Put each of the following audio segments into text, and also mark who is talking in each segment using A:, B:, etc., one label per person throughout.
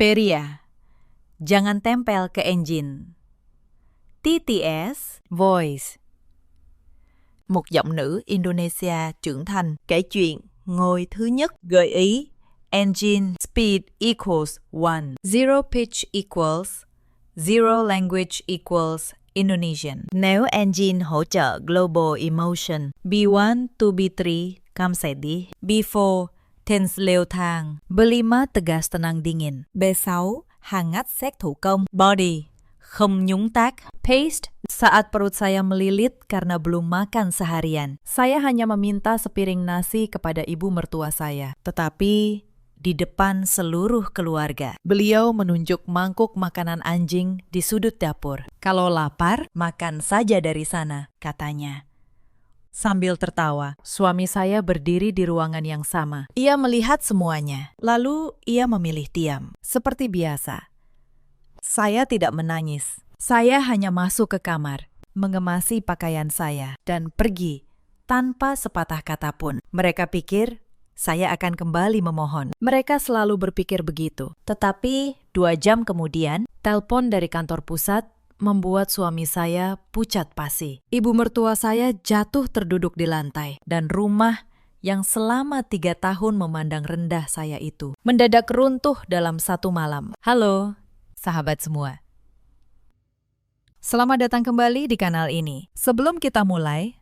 A: Peria, jangan tempel ke engine. TTS, voice. Một giọng nữ Indonesia trưởng thành kể chuyện ngôi thứ nhất gợi ý engine speed equals 1, zero pitch equals, zero language equals Indonesian. Nếu engine hỗ trợ global emotion, B1 to B3 kamsedi, B4 tense leo thang, B5 tegas tenang dingin, B6 hangat sek thủ công, body không nhúng tác, paste saat perut saya melilit karena belum makan seharian. Saya hanya meminta sepiring nasi kepada ibu mertua saya, tetapi di depan seluruh keluarga. Beliau menunjuk mangkuk makanan anjing di sudut dapur. Kalau lapar, makan saja dari sana, katanya. Sambil tertawa, suami saya berdiri di ruangan yang sama. Ia melihat semuanya, lalu ia memilih diam. Seperti biasa. Saya tidak menangis. Saya hanya masuk ke kamar, mengemasi pakaian saya, dan pergi tanpa sepatah kata pun. Mereka pikir saya akan kembali memohon. Mereka selalu berpikir begitu. Tetapi 2 jam kemudian, telepon dari kantor pusat membuat suami saya pucat pasi. Ibu mertua saya jatuh terduduk di lantai, dan rumah yang selama 3 tahun memandang rendah saya itu mendadak runtuh dalam 1 malam. Halo, sahabat semua. Selamat datang kembali di kanal ini. Sebelum kita mulai,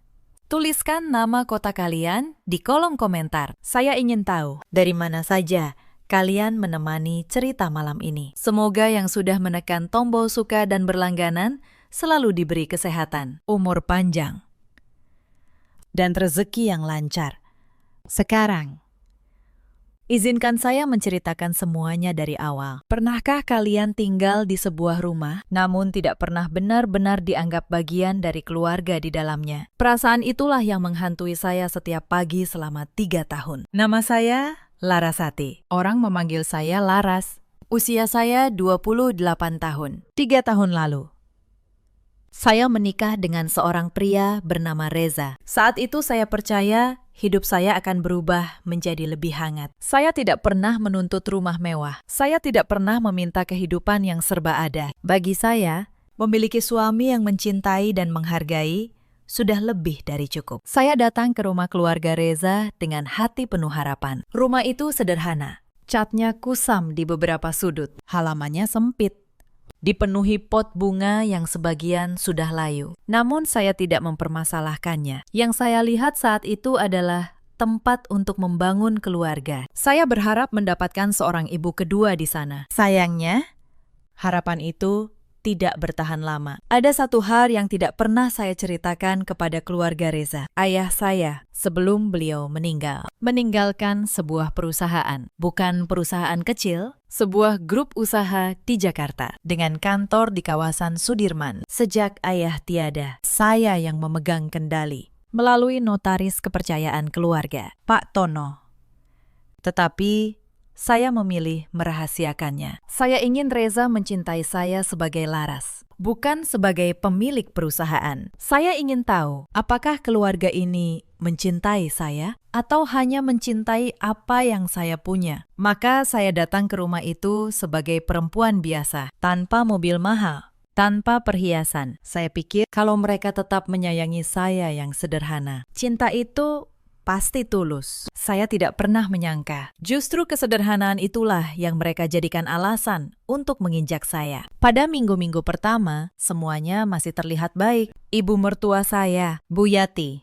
A: tuliskan nama kota kalian di kolom komentar. Saya ingin tahu dari mana saja kalian menemani cerita malam ini. Semoga yang sudah menekan tombol suka dan berlangganan selalu diberi kesehatan, umur panjang, dan rezeki yang lancar. Sekarang, izinkan saya menceritakan semuanya dari awal. Pernahkah kalian tinggal di sebuah rumah, namun tidak pernah benar-benar dianggap bagian dari keluarga di dalamnya? Perasaan itulah yang menghantui saya setiap pagi selama 3 tahun. Nama saya Larasati. Orang memanggil saya Laras. Usia saya 28 tahun. 3 tahun lalu, saya menikah dengan seorang pria bernama Reza. Saat itu saya percaya hidup saya akan berubah menjadi lebih hangat. Saya tidak pernah menuntut rumah mewah. Saya tidak pernah meminta kehidupan yang serba ada. Bagi saya, memiliki suami yang mencintai dan menghargai sudah lebih dari cukup. Saya datang ke rumah keluarga Reza dengan hati penuh harapan. Rumah itu sederhana. Catnya kusam di beberapa sudut. Halamannya sempit, dipenuhi pot bunga yang sebagian sudah layu. Namun saya tidak mempermasalahkannya. Yang saya lihat saat itu adalah tempat untuk membangun keluarga. Saya berharap mendapatkan seorang ibu kedua di sana. Sayangnya, harapan itu tidak bertahan lama. Ada satu hal yang tidak pernah saya ceritakan kepada keluarga Reza. Ayah saya, sebelum beliau meninggal, meninggalkan sebuah perusahaan. Bukan perusahaan kecil, sebuah grup usaha di Jakarta dengan kantor di kawasan Sudirman. Sejak ayah tiada, saya yang memegang kendali melalui notaris kepercayaan keluarga, Pak Tono. Tetapi saya memilih merahasiakannya. Saya ingin Reza mencintai saya sebagai Laras, bukan sebagai pemilik perusahaan. Saya ingin tahu, apakah keluarga ini mencintai saya atau hanya mencintai apa yang saya punya. Maka saya datang ke rumah itu sebagai perempuan biasa, tanpa mobil mahal, tanpa perhiasan. Saya pikir kalau mereka tetap menyayangi saya yang sederhana, cinta itu pasti tulus. Saya tidak pernah menyangka, justru kesederhanaan itulah yang mereka jadikan alasan untuk menginjak saya. Pada minggu-minggu pertama, semuanya masih terlihat baik. Ibu mertua saya, Bu Yati,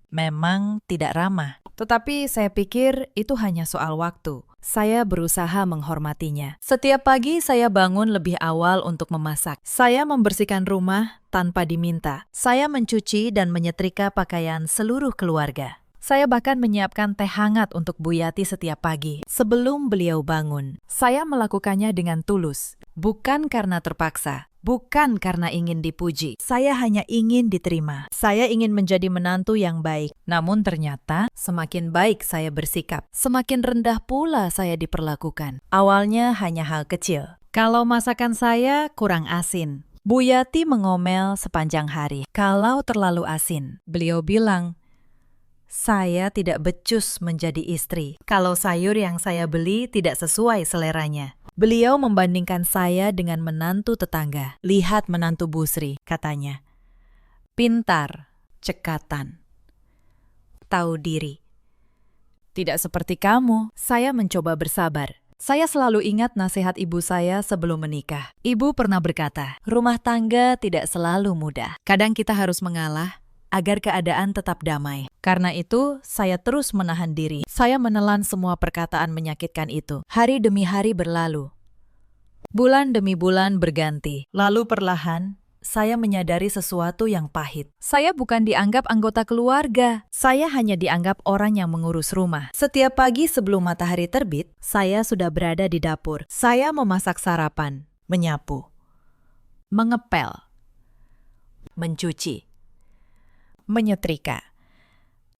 A: memang tidak ramah. Tetapi saya pikir itu hanya soal waktu. Saya berusaha menghormatinya. Setiap pagi saya bangun lebih awal untuk memasak. Saya membersihkan rumah tanpa diminta. Saya mencuci dan menyetrika pakaian seluruh keluarga. Saya bahkan menyiapkan teh hangat untuk Bu Yati setiap pagi sebelum beliau bangun. Saya melakukannya dengan tulus, bukan karena terpaksa, bukan karena ingin dipuji. Saya hanya ingin diterima. Saya ingin menjadi menantu yang baik. Namun ternyata semakin baik saya bersikap, semakin rendah pula saya diperlakukan. Awalnya hanya hal kecil. Kalau masakan saya kurang asin, Bu Yati mengomel sepanjang hari. Kalau terlalu asin, beliau bilang, saya tidak becus menjadi istri kalau sayur yang saya beli tidak sesuai seleranya. Beliau membandingkan saya dengan menantu tetangga. Lihat menantu Busri, katanya. Pintar, cekatan, tahu diri. Tidak seperti kamu, saya mencoba bersabar. Saya selalu ingat nasihat ibu saya sebelum menikah. Ibu pernah berkata, rumah tangga tidak selalu mudah. Kadang kita harus mengalah agar keadaan tetap damai. Karena itu, saya terus menahan diri. Saya menelan semua perkataan menyakitkan itu. Hari demi hari berlalu. Bulan demi bulan berganti. Lalu perlahan, saya menyadari sesuatu yang pahit. Saya bukan dianggap anggota keluarga. Saya hanya dianggap orang yang mengurus rumah. Setiap pagi sebelum matahari terbit, saya sudah berada di dapur. Saya memasak sarapan, menyapu, mengepel, mencuci, menyetrika,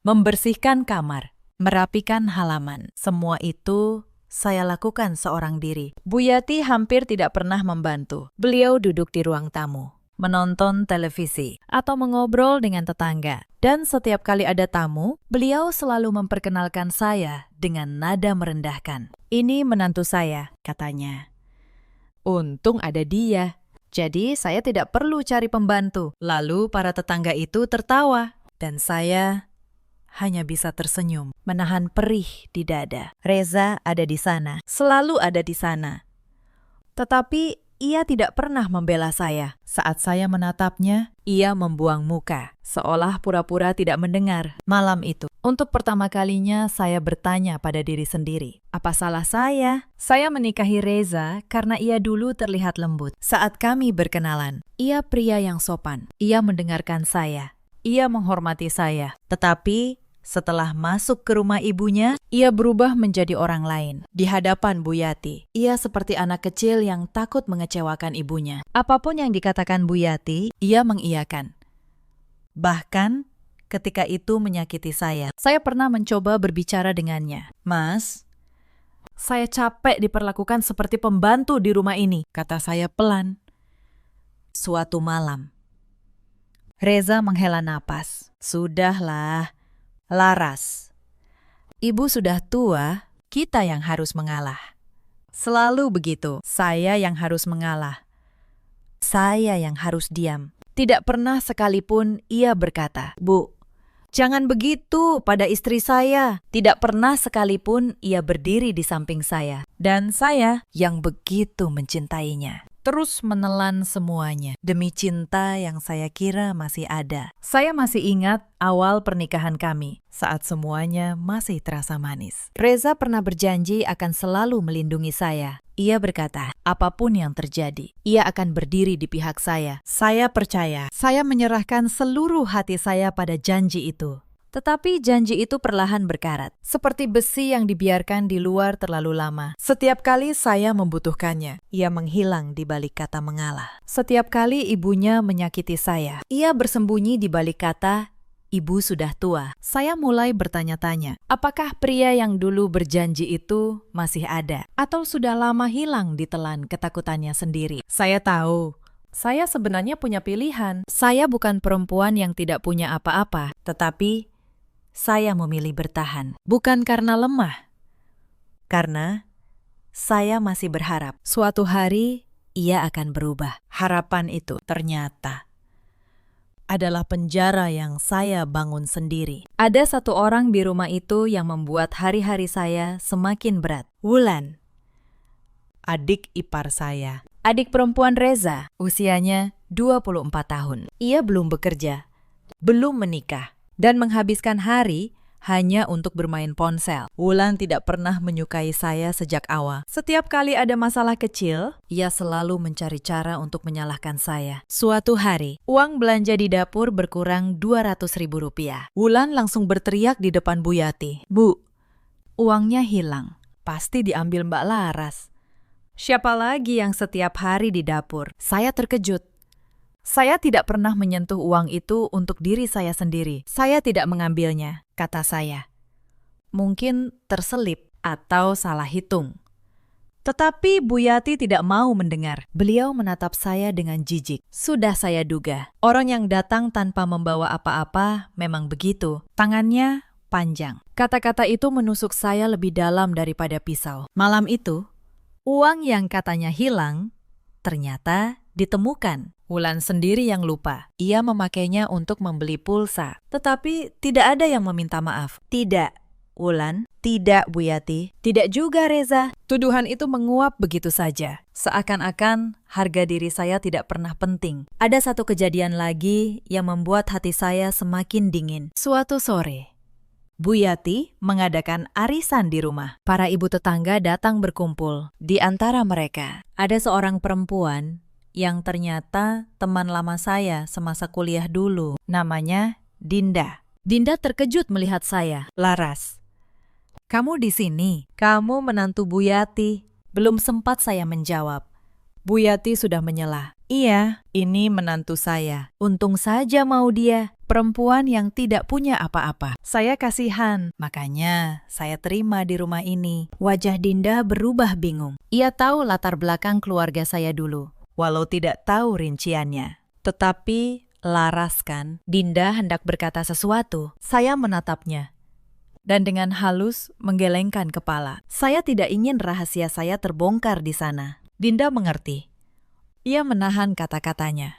A: membersihkan kamar, merapikan halaman. Semua itu saya lakukan seorang diri. Bu Yati hampir tidak pernah membantu. Beliau duduk di ruang tamu, menonton televisi, atau mengobrol dengan tetangga. Dan setiap kali ada tamu, beliau selalu memperkenalkan saya dengan nada merendahkan. Ini menantu saya, katanya. Untung ada dia. Jadi saya tidak perlu cari pembantu. Lalu para tetangga itu tertawa. Dan saya hanya bisa tersenyum, menahan perih di dada. Reza ada di sana, selalu ada di sana. Tetapi ia tidak pernah membela saya. Saat saya menatapnya, ia membuang muka, seolah pura-pura tidak mendengar. Malam itu, untuk pertama kalinya saya bertanya pada diri sendiri, apa salah saya? Saya menikahi Reza karena ia dulu terlihat lembut. Saat kami berkenalan, ia pria yang sopan. Ia mendengarkan saya. Ia menghormati saya. Tetapi setelah masuk ke rumah ibunya, ia berubah menjadi orang lain. Di hadapan Bu Yati, ia seperti anak kecil yang takut mengecewakan ibunya. Apapun yang dikatakan Bu Yati, ia mengiyakan. Bahkan ketika itu menyakiti saya pernah mencoba berbicara dengannya. Mas, saya capek diperlakukan seperti pembantu di rumah ini, kata saya pelan. Suatu malam, Reza menghela napas. Sudahlah, Laras. Ibu sudah tua, kita yang harus mengalah. Selalu begitu, saya yang harus mengalah. Saya yang harus diam. Tidak pernah sekalipun ia berkata, Bu, jangan begitu pada istri saya. Tidak pernah sekalipun ia berdiri di samping saya. Dan saya yang begitu mencintainya, terus menelan semuanya demi cinta yang saya kira masih ada. Saya masih ingat awal pernikahan kami, saat semuanya masih terasa manis. Reza pernah berjanji akan selalu melindungi saya. Ia berkata, apapun yang terjadi, ia akan berdiri di pihak saya. Saya percaya, saya menyerahkan seluruh hati saya pada janji itu. Tetapi janji itu perlahan berkarat, seperti besi yang dibiarkan di luar terlalu lama. Setiap kali saya membutuhkannya, ia menghilang di balik kata mengalah. Setiap kali ibunya menyakiti saya, ia bersembunyi di balik kata, ibu sudah tua. Saya mulai bertanya-tanya, apakah pria yang dulu berjanji itu masih ada? Atau sudah lama hilang ditelan ketakutannya sendiri? Saya tahu, saya sebenarnya punya pilihan. Saya bukan perempuan yang tidak punya apa-apa, tetapi saya memilih bertahan, bukan karena lemah. Karena saya masih berharap suatu hari ia akan berubah. Harapan itu ternyata adalah penjara yang saya bangun sendiri. Ada satu orang di rumah itu yang membuat hari-hari saya semakin berat. Wulan, adik ipar saya. Adik perempuan Reza, usianya 24 tahun. Ia belum bekerja, belum menikah, dan menghabiskan hari hanya untuk bermain ponsel. Wulan tidak pernah menyukai saya sejak awal. Setiap kali ada masalah kecil, ia selalu mencari cara untuk menyalahkan saya. Suatu hari, uang belanja di dapur berkurang Rp200.000. Wulan langsung berteriak di depan Bu Yati. Bu, uangnya hilang. Pasti diambil Mbak Laras. Siapa lagi yang setiap hari di dapur? Saya terkejut. Saya tidak pernah menyentuh uang itu untuk diri saya sendiri. Saya tidak mengambilnya, kata saya. Mungkin terselip atau salah hitung. Tetapi Bu Yati tidak mau mendengar. Beliau menatap saya dengan jijik. Sudah saya duga, orang yang datang tanpa membawa apa-apa memang begitu. Tangannya panjang. Kata-kata itu menusuk saya lebih dalam daripada pisau. Malam itu, Uang yang katanya hilang, ternyata ditemukan. Wulan sendiri yang lupa. Ia memakainya untuk membeli pulsa. Tetapi tidak ada yang meminta maaf. Tidak, Wulan. Tidak, Bu Yati. Tidak juga, Reza. Tuduhan itu menguap begitu saja. Seakan-akan harga diri saya tidak pernah penting. Ada satu kejadian lagi yang membuat hati saya semakin dingin. Suatu sore, Bu Yati mengadakan arisan di rumah. Para ibu tetangga datang berkumpul. Di antara mereka, ada seorang perempuan yang ternyata teman lama saya semasa kuliah dulu. Namanya Dinda. Dinda terkejut melihat saya. Laras, kamu di sini? Kamu menantu Bu Yati. Belum sempat saya menjawab. Bu Yati sudah menyela. Iya, ini menantu saya. Untung saja mau dia. Perempuan yang tidak punya apa-apa. Saya kasihan, makanya saya terima di rumah ini. Wajah Dinda berubah bingung. Ia tahu latar belakang keluarga saya dulu, walau tidak tahu rinciannya. Tetapi Laras kan, Dinda hendak berkata sesuatu. Saya menatapnya dan dengan halus menggelengkan kepala. Saya tidak ingin rahasia saya terbongkar di sana. Dinda mengerti. Ia menahan kata-katanya.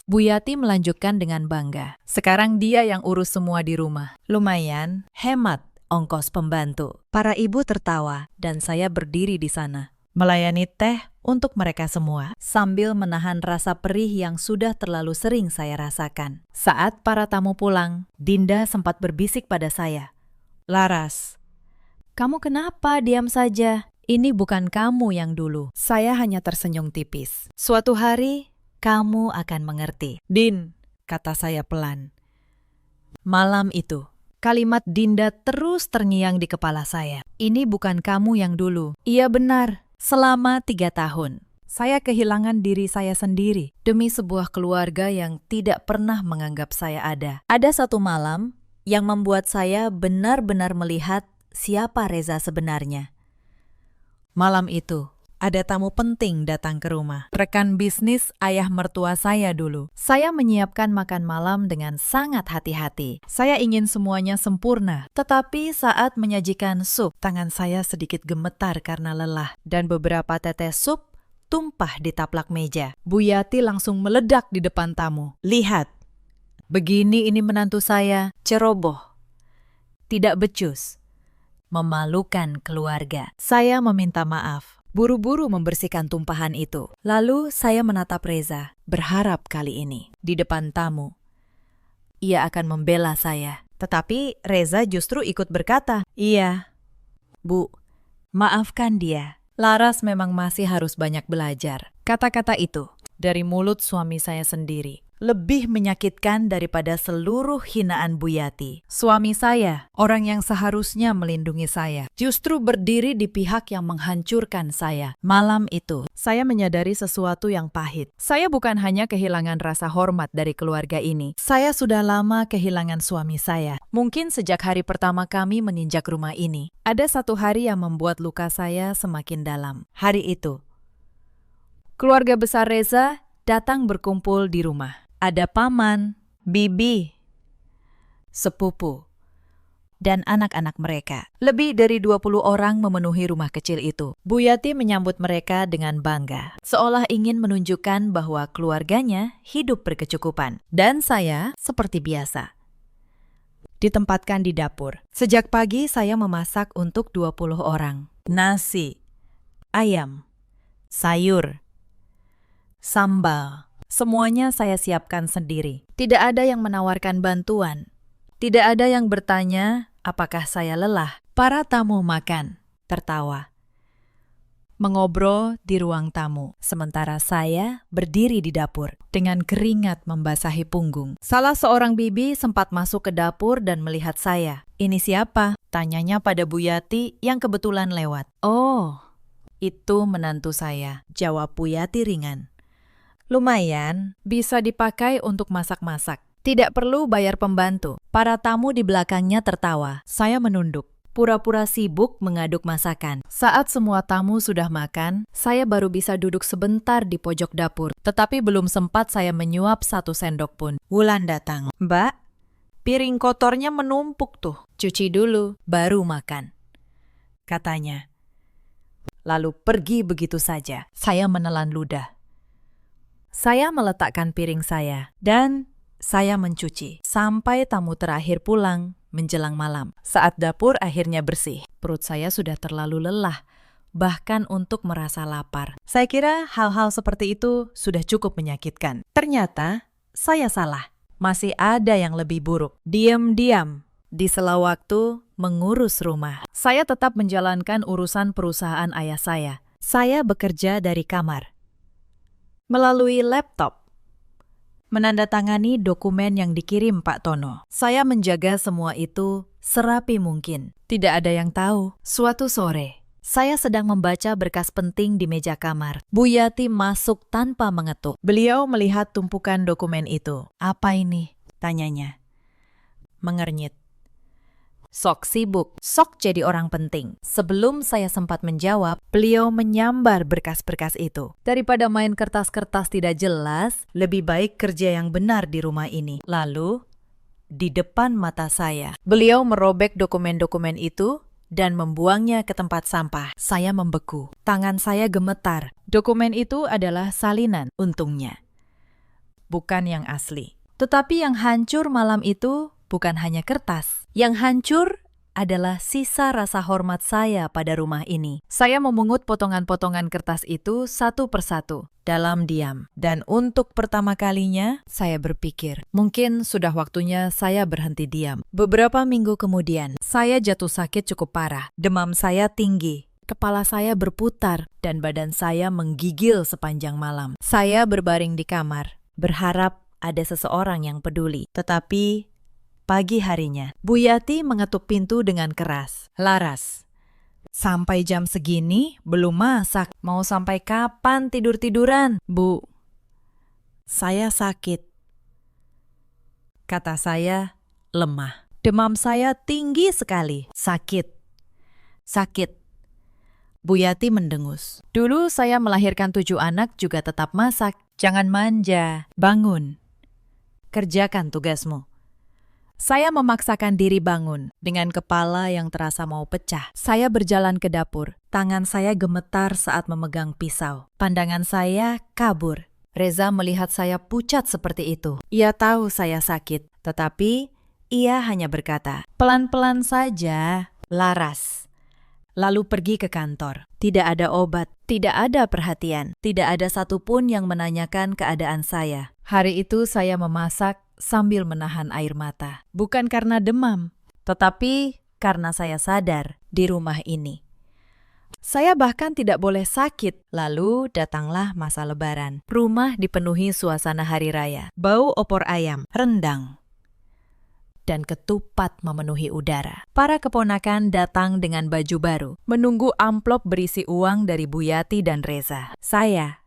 A: Bu Yati melanjutkan dengan bangga. Sekarang dia yang urus semua di rumah. Lumayan, hemat ongkos pembantu. Para ibu tertawa dan saya berdiri di sana, melayani teh untuk mereka semua, sambil menahan rasa perih yang sudah terlalu sering saya rasakan. Saat para tamu pulang, Dinda sempat berbisik pada saya. Laras, kamu kenapa diam saja? Ini bukan kamu yang dulu. Saya hanya tersenyum tipis. Suatu hari, kamu akan mengerti. Din, kata saya pelan. Malam itu, kalimat Dinda terus terngiang di kepala saya. Ini bukan kamu yang dulu. Iya benar, selama 3 tahun. Saya kehilangan diri saya sendiri demi sebuah keluarga yang tidak pernah menganggap saya ada. Ada satu malam yang membuat saya benar-benar melihat siapa Reza sebenarnya. Malam itu, ada tamu penting datang ke rumah. Rekan bisnis ayah mertua saya dulu. Saya menyiapkan makan malam dengan sangat hati-hati. Saya ingin semuanya sempurna. Tetapi saat menyajikan sup, tangan saya sedikit gemetar karena lelah. Dan beberapa tetes sup tumpah di taplak meja. Bu Yati langsung meledak di depan tamu. Lihat, begini ini menantu saya, ceroboh, tidak becus, memalukan keluarga. Saya meminta maaf. Buru-buru membersihkan tumpahan itu. Lalu saya menatap Reza, berharap kali ini, di depan tamu, ia akan membela saya. Tetapi Reza justru ikut berkata, iya, Bu, maafkan dia. Laras memang masih harus banyak belajar. Kata-kata itu dari mulut suami saya sendiri lebih menyakitkan daripada seluruh hinaan Bu Yati. Suami saya, orang yang seharusnya melindungi saya, justru berdiri di pihak yang menghancurkan saya. Malam itu, saya menyadari sesuatu yang pahit. Saya bukan hanya kehilangan rasa hormat dari keluarga ini. Saya sudah lama kehilangan suami saya. Mungkin sejak hari pertama kami menginjak rumah ini. Ada satu hari yang membuat luka saya semakin dalam. Hari itu, keluarga besar Reza datang berkumpul di rumah. Ada paman, bibi, sepupu, dan anak-anak mereka. Lebih dari 20 orang memenuhi rumah kecil itu. Bu Yati menyambut mereka dengan bangga, seolah ingin menunjukkan bahwa keluarganya hidup berkecukupan. Dan saya, seperti biasa, ditempatkan di dapur. Sejak pagi saya memasak untuk 20 orang. Nasi, ayam, sayur, sambal. Semuanya saya siapkan sendiri. Tidak ada yang menawarkan bantuan. Tidak ada yang bertanya apakah saya lelah. Para tamu makan, tertawa, mengobrol di ruang tamu. Sementara saya berdiri di dapur dengan keringat membasahi punggung. Salah seorang bibi sempat masuk ke dapur dan melihat saya. Ini siapa? Tanyanya pada Bu Yati yang kebetulan lewat. Oh, itu menantu saya, jawab Bu Yati ringan. Lumayan, bisa dipakai untuk masak-masak. Tidak perlu bayar pembantu. Para tamu di belakangnya tertawa. Saya menunduk, pura-pura sibuk mengaduk masakan. Saat semua tamu sudah makan, saya baru bisa duduk sebentar di pojok dapur. Tetapi belum sempat saya menyuap 1 sendok pun. Wulan datang. Mbak, piring kotornya menumpuk tuh. Cuci dulu, baru makan, katanya. lalu pergi begitu saja. Saya menelan ludah. Saya meletakkan piring saya dan saya mencuci sampai tamu terakhir pulang menjelang malam. Saat dapur akhirnya bersih, perut saya sudah terlalu lelah, bahkan untuk merasa lapar. Saya kira hal-hal seperti itu sudah cukup menyakitkan. Ternyata saya salah. Masih ada yang lebih buruk. Diam-diam di sela waktu mengurus rumah. Saya tetap menjalankan urusan perusahaan ayah saya. Saya bekerja dari kamar. Melalui laptop. Menandatangani dokumen yang dikirim Pak Tono. Saya menjaga semua itu serapi mungkin. Tidak ada yang tahu. Suatu sore, saya sedang membaca berkas penting di meja kamar. Bu Yati masuk tanpa mengetuk. Beliau melihat tumpukan dokumen itu. "Apa ini?" tanyanya. Mengernyit. Sok sibuk, sok jadi orang penting. Sebelum saya sempat menjawab, beliau menyambar berkas-berkas itu. Daripada main kertas-kertas tidak jelas, lebih baik kerja yang benar di rumah ini. Lalu, di depan mata saya, beliau merobek dokumen-dokumen itu dan membuangnya ke tempat sampah. Saya membeku. Tangan saya gemetar. Dokumen itu adalah salinan, untungnya. Bukan yang asli. Tetapi yang hancur malam itu bukan hanya kertas. Yang hancur adalah sisa rasa hormat saya pada rumah ini. Saya memungut potongan-potongan kertas itu satu persatu dalam diam. Dan untuk pertama kalinya, saya berpikir, mungkin sudah waktunya saya berhenti diam. Beberapa minggu kemudian, saya jatuh sakit cukup parah. Demam saya tinggi. Kepala saya berputar dan badan saya menggigil sepanjang malam. Saya berbaring di kamar, berharap ada seseorang yang peduli. Tetapi pagi harinya, Bu Yati mengetuk pintu dengan keras. "Laras, sampai jam segini belum masak. Mau sampai kapan tidur-tiduran, Bu?" "Saya sakit," kata saya lemah. Demam saya tinggi sekali. Sakit. Bu Yati mendengus. "Dulu saya melahirkan 7 anak juga tetap masak. Jangan manja. Bangun. Kerjakan tugasmu." Saya memaksakan diri bangun dengan kepala yang terasa mau pecah. Saya berjalan ke dapur. Tangan saya gemetar saat memegang pisau. Pandangan saya kabur. Reza melihat saya pucat seperti itu. Ia tahu saya sakit, tetapi ia hanya berkata, "Pelan-pelan saja, Laras." Lalu pergi ke kantor. Tidak ada obat, tidak ada perhatian, tidak ada satupun yang menanyakan keadaan saya. Hari itu saya memasak sambil menahan air mata. Bukan karena demam, tetapi karena saya sadar di rumah ini. Saya bahkan tidak boleh sakit. Lalu datanglah masa Lebaran. Rumah dipenuhi suasana hari raya. Bau opor ayam, rendang, dan ketupat memenuhi udara. Para keponakan datang dengan baju baru, menunggu amplop berisi uang dari Bu Yati dan Reza. Saya,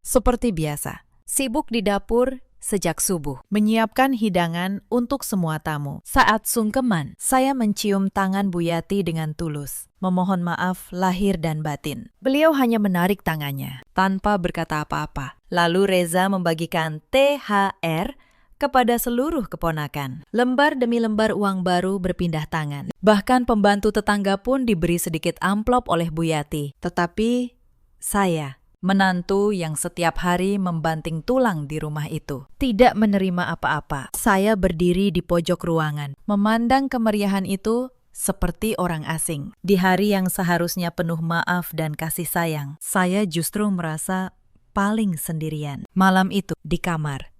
A: seperti biasa, sibuk di dapur sejak subuh, menyiapkan hidangan untuk semua tamu. Saat sungkeman, saya mencium tangan Bu Yati dengan tulus, memohon maaf lahir dan batin. Beliau hanya menarik tangannya, tanpa berkata apa-apa. Lalu Reza membagikan THR kepada seluruh keponakan. Lembar demi lembar uang baru berpindah tangan. Bahkan pembantu tetangga pun diberi sedikit amplop oleh Bu Yati. Tetapi saya, menantu yang setiap hari membanting tulang di rumah itu, tidak menerima apa-apa. Saya berdiri di pojok ruangan, memandang kemeriahan itu seperti orang asing. Di hari yang seharusnya penuh maaf dan kasih sayang, saya justru merasa paling sendirian. Malam itu di kamar,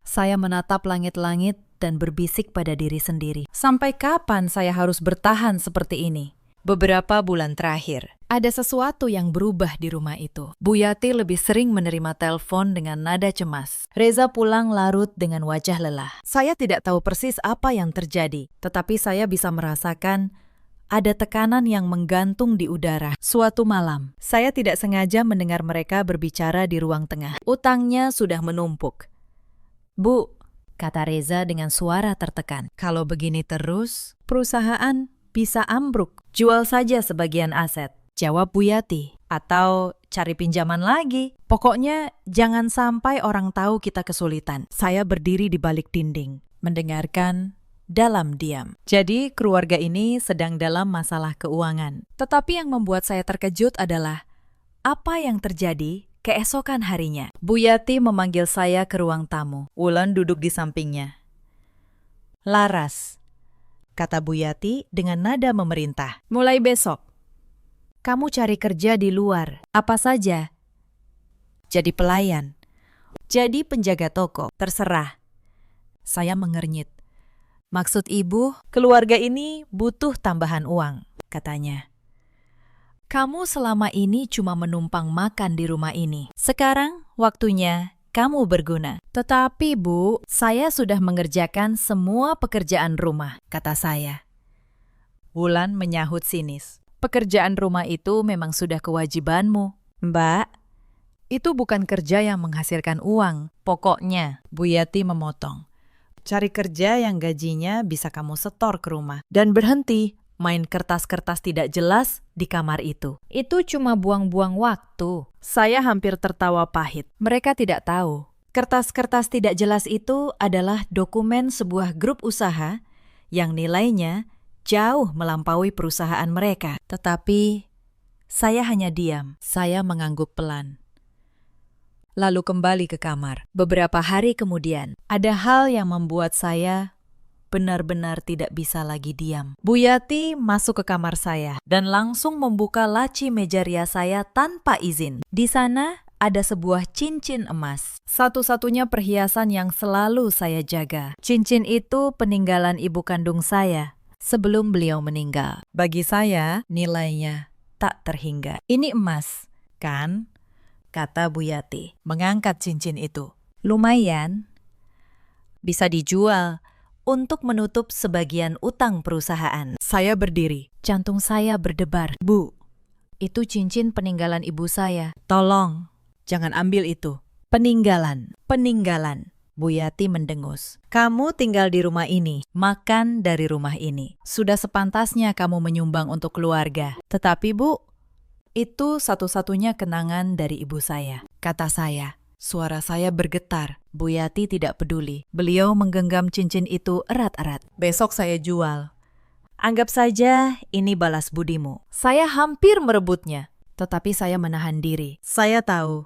A: saya menatap langit-langit dan berbisik pada diri sendiri. Sampai kapan saya harus bertahan seperti ini? Beberapa bulan terakhir, ada sesuatu yang berubah di rumah itu. Bu Yati lebih sering menerima telepon dengan nada cemas. Reza pulang larut dengan wajah lelah. Saya tidak tahu persis apa yang terjadi, tetapi saya bisa merasakan ada tekanan yang menggantung di udara. Suatu malam, saya tidak sengaja mendengar mereka berbicara di ruang tengah. Utangnya sudah menumpuk. "Bu," kata Reza dengan suara tertekan, "kalau begini terus, perusahaan bisa ambruk. Jual saja sebagian aset." Jawab Bu Yati, "Atau cari pinjaman lagi. Pokoknya jangan sampai orang tahu kita kesulitan." Saya berdiri di balik dinding, mendengarkan dalam diam. Jadi keluarga ini sedang dalam masalah keuangan. Tetapi yang membuat saya terkejut adalah apa yang terjadi keesokan harinya. Bu Yati memanggil saya ke ruang tamu. Wulan duduk di sampingnya. "Laras," kata Bu Yati dengan nada memerintah. "Mulai besok, kamu cari kerja di luar. Apa saja. Jadi pelayan, jadi penjaga toko, terserah." Saya mengernyit. "Maksud ibu, keluarga ini butuh tambahan uang," katanya. "Kamu selama ini cuma menumpang makan di rumah ini. Sekarang waktunya kamu berguna." "Tetapi Bu, saya sudah mengerjakan semua pekerjaan rumah," kata saya. Wulan menyahut sinis. "Pekerjaan rumah itu memang sudah kewajibanmu." "Mbak, itu bukan kerja yang menghasilkan uang. Pokoknya," Bu Yati memotong, "cari kerja yang gajinya bisa kamu setor ke rumah. Dan berhenti main kertas-kertas tidak jelas di kamar itu. Itu cuma buang-buang waktu." Saya hampir tertawa pahit. Mereka tidak tahu. Kertas-kertas tidak jelas itu adalah dokumen sebuah grup usaha yang nilainya jauh melampaui perusahaan mereka. Tetapi saya hanya diam. Saya mengangguk pelan. Lalu kembali ke kamar. Beberapa hari kemudian, ada hal yang membuat saya benar-benar tidak bisa lagi diam. Bu Yati masuk ke kamar saya dan langsung membuka laci meja rias saya tanpa izin. Di sana ada sebuah cincin emas. Satu-satunya perhiasan yang selalu saya jaga. Cincin itu peninggalan ibu kandung saya sebelum beliau meninggal. Bagi saya, nilainya tak terhingga. "Ini emas, kan?" kata Bu Yati, mengangkat cincin itu. "Lumayan. Bisa dijual untuk menutup sebagian utang perusahaan." Saya berdiri. Jantung saya berdebar. "Bu, itu cincin peninggalan ibu saya. Tolong, jangan ambil itu." Peninggalan. Bu Yati mendengus. "Kamu tinggal di rumah ini, makan dari rumah ini. Sudah sepantasnya kamu menyumbang untuk keluarga. Tetapi Bu, itu satu-satunya kenangan dari ibu saya," kata saya. Suara saya bergetar. Bu Yati tidak peduli. Beliau menggenggam cincin itu erat-erat. "Besok saya jual. Anggap saja ini balas budimu." Saya hampir merebutnya, tetapi saya menahan diri. Saya tahu,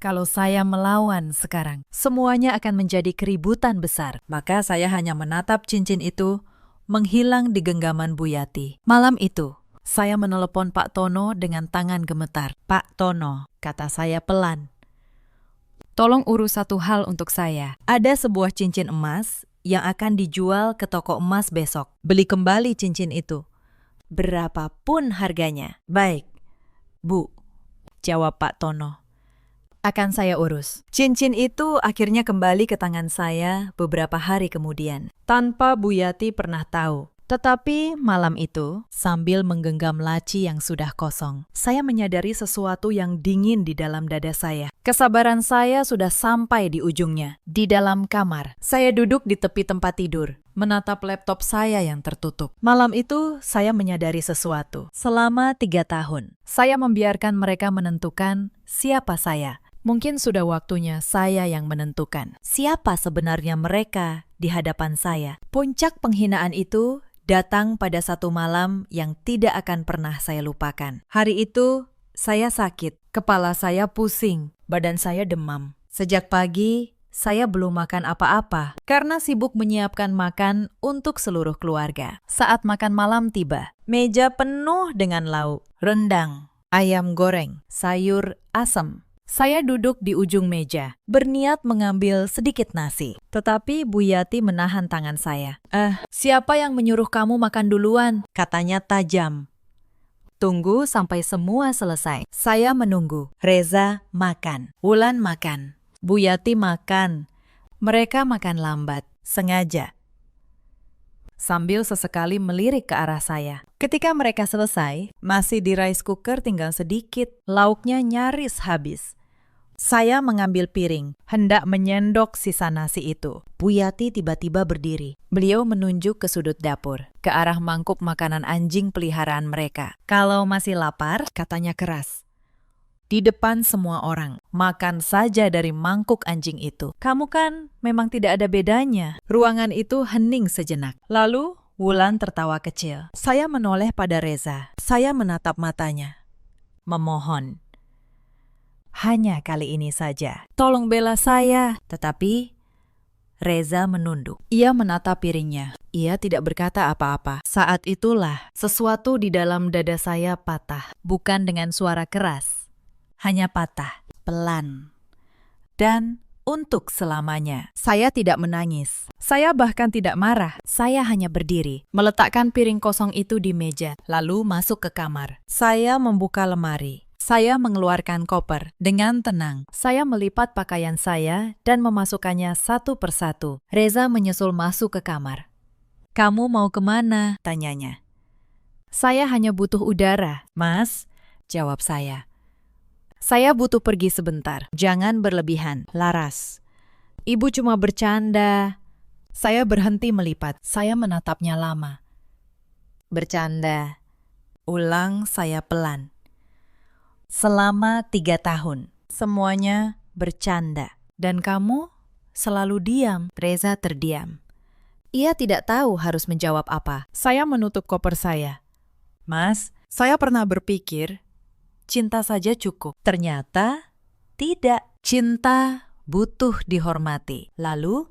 A: kalau saya melawan sekarang, semuanya akan menjadi keributan besar. Maka saya hanya menatap cincin itu menghilang di genggaman Bu Yati. Malam itu, saya menelepon Pak Tono dengan tangan gemetar. "Pak Tono," kata saya pelan, "tolong urus satu hal untuk saya. Ada sebuah cincin emas yang akan dijual ke toko emas besok. Beli kembali cincin itu, berapapun harganya." "Baik, Bu," jawab Pak Tono. "Akan saya urus." Cincin itu akhirnya kembali ke tangan saya beberapa hari kemudian, tanpa Bu Yati pernah tahu. Tetapi malam itu, sambil menggenggam laci yang sudah kosong, saya menyadari sesuatu yang dingin di dalam dada saya. Kesabaran saya sudah sampai di ujungnya. Di dalam kamar, saya duduk di tepi tempat tidur, menatap laptop saya yang tertutup. Malam itu, saya menyadari sesuatu. Selama 3 tahun, saya membiarkan mereka menentukan siapa saya. Mungkin sudah waktunya saya yang menentukan siapa sebenarnya mereka di hadapan saya. Puncak penghinaan itu datang pada satu malam yang tidak akan pernah saya lupakan. Hari itu, saya sakit, kepala saya pusing, badan saya demam. Sejak pagi, saya belum makan apa-apa karena sibuk menyiapkan makan untuk seluruh keluarga. Saat makan malam tiba, meja penuh dengan lauk, rendang, ayam goreng, sayur asem. Saya duduk di ujung meja, berniat mengambil sedikit nasi. Tetapi Bu Yati menahan tangan saya. Siapa yang menyuruh kamu makan duluan?" katanya tajam. "Tunggu sampai semua selesai." Saya menunggu. Reza makan, Wulan makan, Bu Yati makan. Mereka makan lambat, sengaja, sambil sesekali melirik ke arah saya. Ketika mereka selesai, masih di rice cooker tinggal sedikit, lauknya nyaris habis. Saya mengambil piring, hendak menyendok sisa nasi itu. Bu Yati tiba-tiba berdiri. Beliau menunjuk ke sudut dapur, ke arah mangkuk makanan anjing peliharaan mereka. "Kalau masih lapar," katanya keras, di depan semua orang. Makan saja dari mangkuk anjing itu. Kamu kan memang tidak ada bedanya. Ruangan itu hening sejenak. Lalu Wulan tertawa kecil. Saya menoleh pada Reza. Saya menatap matanya. Memohon. Hanya kali ini saja. Tolong bela saya. Tetapi Reza menunduk. Ia menatap piringnya. Ia tidak berkata apa-apa. Saat itulah sesuatu di dalam dada saya patah. Bukan dengan suara keras. Hanya patah. Pelan. Dan untuk selamanya. Saya tidak menangis. Saya bahkan tidak marah. Saya hanya berdiri, meletakkan piring kosong itu di meja, lalu masuk ke kamar. Saya membuka lemari. Saya mengeluarkan koper. Dengan tenang, saya melipat pakaian saya dan memasukkannya satu persatu. Reza menyusul masuk ke kamar. Kamu mau kemana? Tanyanya. Saya hanya butuh udara. Mas, jawab saya. Saya butuh pergi sebentar. Jangan berlebihan, Laras. Ibu cuma bercanda. Saya berhenti melipat. Saya menatapnya lama. Bercanda. Ulang saya pelan. Selama 3 tahun, semuanya bercanda. Dan kamu selalu diam. Reza terdiam. Ia tidak tahu harus menjawab apa. Saya menutup koper saya. Mas, saya pernah berpikir cinta saja cukup. Ternyata tidak. Cinta butuh dihormati. Lalu,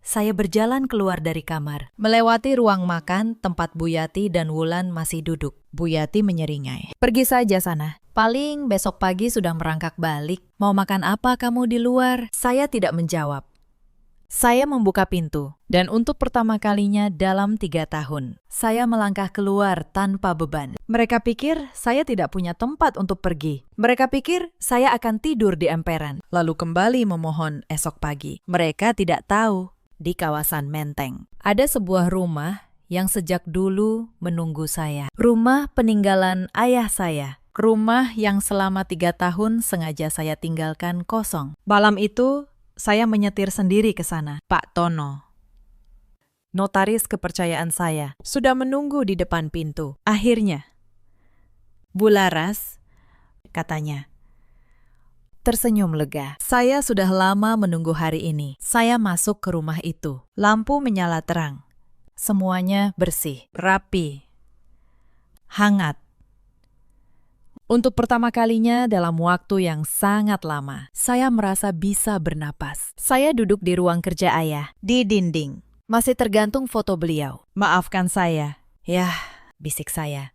A: saya berjalan keluar dari kamar. Melewati ruang makan tempat Bu Yati dan Wulan masih duduk. Bu Yati menyeringai. Pergi saja sana. Paling besok pagi sudah merangkak balik. Mau makan apa kamu di luar? Saya tidak menjawab. Saya membuka pintu, dan untuk pertama kalinya dalam 3 tahun, saya melangkah keluar tanpa beban. Mereka pikir saya tidak punya tempat untuk pergi. Mereka pikir saya akan tidur di emperan, lalu kembali memohon esok pagi. Mereka tidak tahu, di kawasan Menteng ada sebuah rumah yang sejak dulu menunggu saya. Rumah peninggalan ayah saya. Rumah yang selama 3 tahun sengaja saya tinggalkan kosong. Malam itu, saya menyetir sendiri ke sana. Pak Tono, notaris kepercayaan saya, sudah menunggu di depan pintu. Akhirnya, Bu Laras, katanya, tersenyum lega. Saya sudah lama menunggu hari ini. Saya masuk ke rumah itu. Lampu menyala terang. Semuanya bersih, rapi, hangat. Untuk pertama kalinya dalam waktu yang sangat lama, saya merasa bisa bernapas. Saya duduk di ruang kerja ayah. Di dinding, masih tergantung foto beliau. Maafkan saya. Yah, bisik saya.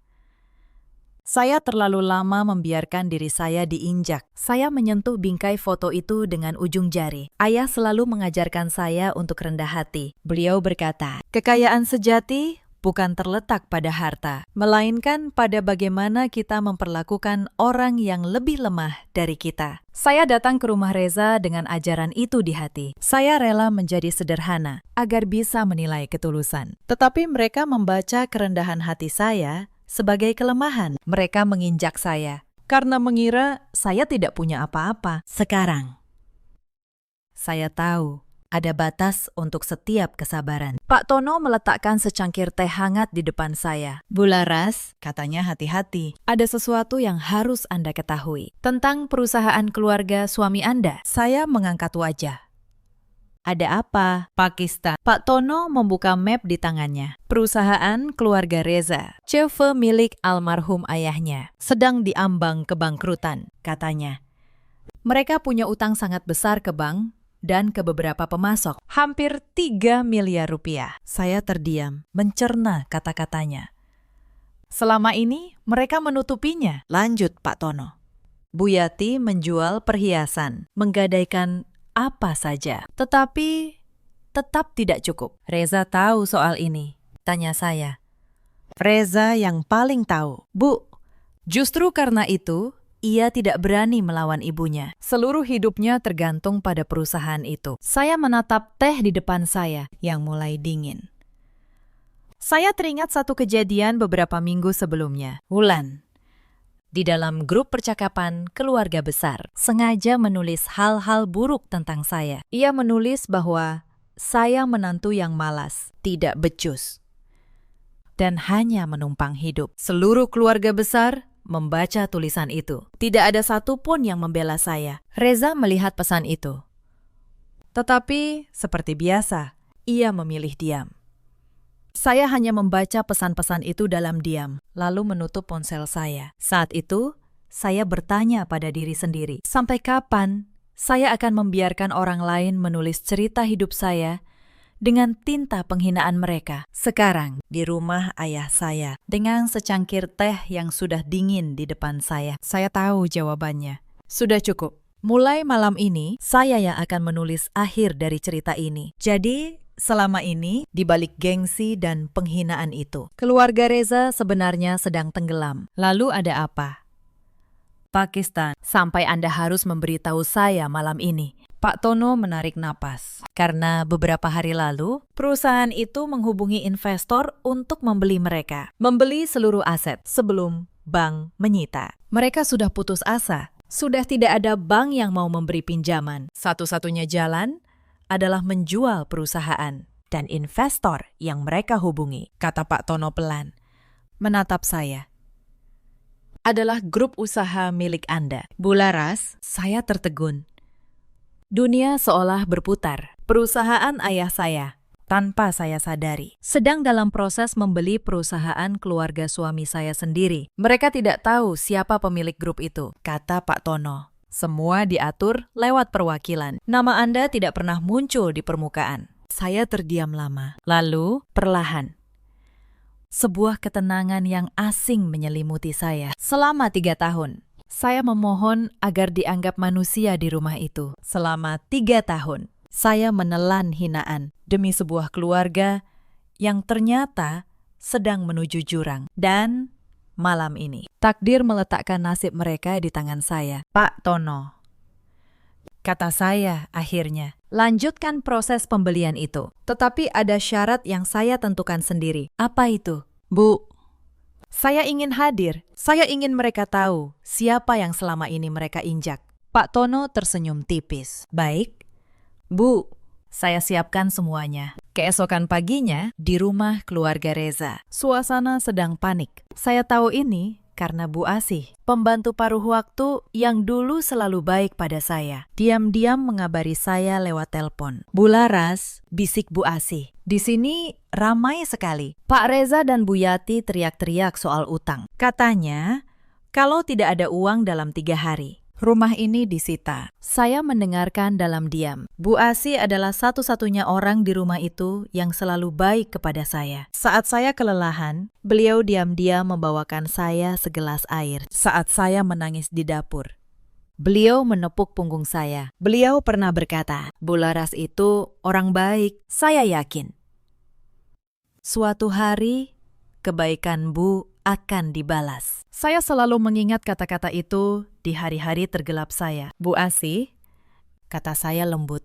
A: Saya terlalu lama membiarkan diri saya diinjak. Saya menyentuh bingkai foto itu dengan ujung jari. Ayah selalu mengajarkan saya untuk rendah hati. Beliau berkata, kekayaan sejati bukan terletak pada harta, melainkan pada bagaimana kita memperlakukan orang yang lebih lemah dari kita. Saya datang ke rumah Reza dengan ajaran itu di hati. Saya rela menjadi sederhana agar bisa menilai ketulusan. Tetapi mereka membaca kerendahan hati saya sebagai kelemahan. Mereka menginjak saya karena mengira saya tidak punya apa-apa. Sekarang, saya tahu ada batas untuk setiap kesabaran. Pak Tono meletakkan secangkir teh hangat di depan saya. Bu Laras, katanya hati-hati. Ada sesuatu yang harus Anda ketahui. Tentang perusahaan keluarga suami Anda. Saya mengangkat wajah. Ada apa? Pakistan. Pak Tono membuka map di tangannya. Perusahaan keluarga Reza, CV milik almarhum ayahnya, sedang diambang kebangkrutan, katanya. Mereka punya utang sangat besar ke bank dan ke beberapa pemasok, hampir 3 miliar rupiah. Saya terdiam, mencerna kata-katanya. Selama ini, mereka menutupinya. Lanjut, Pak Tono. Bu Yati menjual perhiasan, menggadaikan apa saja. Tetapi, tetap tidak cukup. Reza tahu soal ini, tanya saya. Reza yang paling tahu. Bu, justru karena itu, ia tidak berani melawan ibunya. Seluruh hidupnya tergantung pada perusahaan itu. Saya menatap teh di depan saya yang mulai dingin. Saya teringat satu kejadian beberapa minggu sebelumnya. Wulan, di dalam grup percakapan keluarga besar, sengaja menulis hal-hal buruk tentang saya. Ia menulis bahwa saya menantu yang malas, tidak becus, dan hanya menumpang hidup. Seluruh keluarga besar membaca tulisan itu. Tidak ada satupun yang membela saya. Reza melihat pesan itu. Tetapi, seperti biasa, ia memilih diam. Saya hanya membaca pesan-pesan itu dalam diam, lalu menutup ponsel saya. Saat itu, saya bertanya pada diri sendiri, sampai kapan saya akan membiarkan orang lain menulis cerita hidup saya dengan tinta penghinaan mereka? Sekarang, di rumah ayah saya, dengan secangkir teh yang sudah dingin di depan saya tahu jawabannya. Sudah cukup. Mulai malam ini, saya yang akan menulis akhir dari cerita ini. Jadi, selama ini, di balik gengsi dan penghinaan itu, keluarga Reza sebenarnya sedang tenggelam. Lalu ada apa? Pakistan, sampai Anda harus memberitahu saya malam ini. Pak Tono menarik napas. Karena beberapa hari lalu, perusahaan itu menghubungi investor untuk membeli mereka. Membeli seluruh aset sebelum bank menyita. Mereka sudah putus asa. Sudah tidak ada bank yang mau memberi pinjaman. Satu-satunya jalan adalah menjual perusahaan. Dan investor yang mereka hubungi, kata Pak Tono pelan, menatap saya, adalah grup usaha milik Anda. Bularas, saya tertegun. Dunia seolah berputar. Perusahaan ayah saya, tanpa saya sadari, sedang dalam proses membeli perusahaan keluarga suami saya sendiri. Mereka tidak tahu siapa pemilik grup itu, kata Pak Tono. Semua diatur lewat perwakilan. Nama Anda tidak pernah muncul di permukaan. Saya terdiam lama. Lalu, perlahan, sebuah ketenangan yang asing menyelimuti saya. Selama 3 tahun, saya memohon agar dianggap manusia di rumah itu. Selama 3 tahun, saya menelan hinaan demi sebuah keluarga yang ternyata sedang menuju jurang. Dan malam ini, takdir meletakkan nasib mereka di tangan saya. Pak Tono, kata saya akhirnya, lanjutkan proses pembelian itu. Tetapi ada syarat yang saya tentukan sendiri. Apa itu? Bu, saya ingin hadir. Saya ingin mereka tahu siapa yang selama ini mereka injak. Pak Tono tersenyum tipis. Baik, Bu, saya siapkan semuanya. Keesokan paginya, di rumah keluarga Reza, suasana sedang panik. Saya tahu ini karena Bu Asih, pembantu paruh waktu yang dulu selalu baik pada saya, diam-diam mengabari saya lewat telepon. Bularas, bisik Bu Asih. Di sini ramai sekali. Pak Reza dan Bu Yati teriak-teriak soal utang. Katanya, kalau tidak ada uang dalam 3 hari, rumah ini disita. Saya mendengarkan dalam diam. Bu Asih adalah satu-satunya orang di rumah itu yang selalu baik kepada saya. Saat saya kelelahan, beliau diam-diam membawakan saya segelas air. Saat saya menangis di dapur, beliau menepuk punggung saya. Beliau pernah berkata, Bularas itu orang baik, saya yakin. Suatu hari, kebaikan Bu akan dibalas. Saya selalu mengingat kata-kata itu di hari-hari tergelap saya. Bu Asih, kata saya lembut,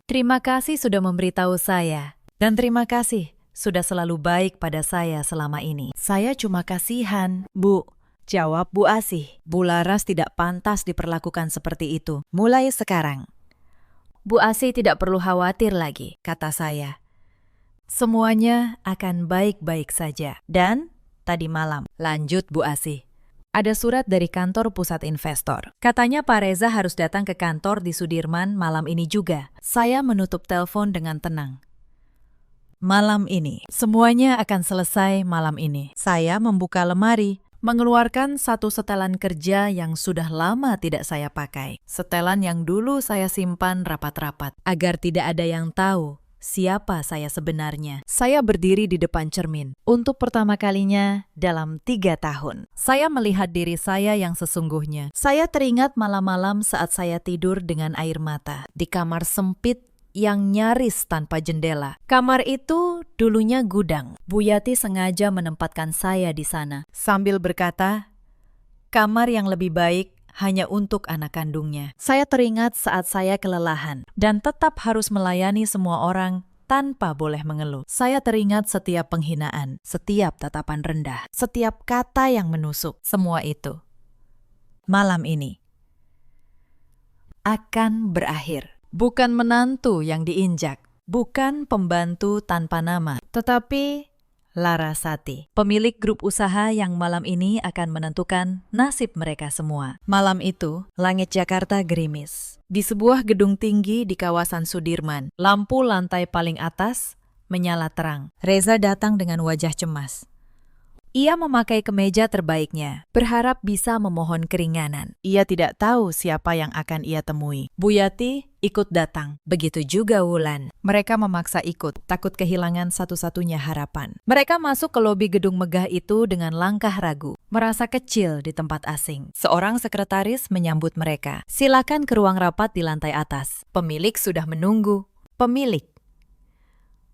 A: terima kasih sudah memberitahu saya. Dan terima kasih sudah selalu baik pada saya selama ini. Saya cuma kasihan, Bu. Jawab Bu Asih. Bularas tidak pantas diperlakukan seperti itu. Mulai sekarang, Bu Asih tidak perlu khawatir lagi, kata saya. Semuanya akan baik-baik saja. Dan tadi malam, lanjut Bu Asih, ada surat dari kantor pusat investor. Katanya Pak Reza harus datang ke kantor di Sudirman malam ini juga. Saya menutup telepon dengan tenang. Malam ini, semuanya akan selesai malam ini. Saya membuka lemari, mengeluarkan satu setelan kerja yang sudah lama tidak saya pakai. Setelan yang dulu saya simpan rapat-rapat, agar tidak ada yang tahu siapa saya sebenarnya. Saya berdiri di depan cermin. Untuk pertama kalinya dalam 3 tahun, saya melihat diri saya yang sesungguhnya. Saya teringat malam-malam saat saya tidur dengan air mata di kamar sempit yang nyaris tanpa jendela. Kamar itu dulunya gudang. Bu Yati sengaja menempatkan saya di sana sambil berkata, kamar yang lebih baik hanya untuk anak kandungnya. Saya teringat saat saya kelelahan dan tetap harus melayani semua orang tanpa boleh mengeluh. Saya teringat setiap penghinaan, setiap tatapan rendah, setiap kata yang menusuk. Semua itu malam ini akan berakhir. Bukan menantu yang diinjak, bukan pembantu tanpa nama, tetapi Larasati, pemilik grup usaha yang malam ini akan menentukan nasib mereka semua. Malam itu, langit Jakarta gerimis. Di sebuah gedung tinggi di kawasan Sudirman, lampu lantai paling atas menyala terang. Reza datang dengan wajah cemas. Ia memakai kemeja terbaiknya, berharap bisa memohon keringanan. Ia tidak tahu siapa yang akan ia temui. Bu Yati ikut datang, begitu juga Wulan. Mereka memaksa ikut, takut kehilangan satu-satunya harapan. Mereka masuk ke lobi gedung megah itu dengan langkah ragu, merasa kecil di tempat asing. Seorang sekretaris menyambut mereka. Silakan ke ruang rapat di lantai atas. Pemilik sudah menunggu. Pemilik.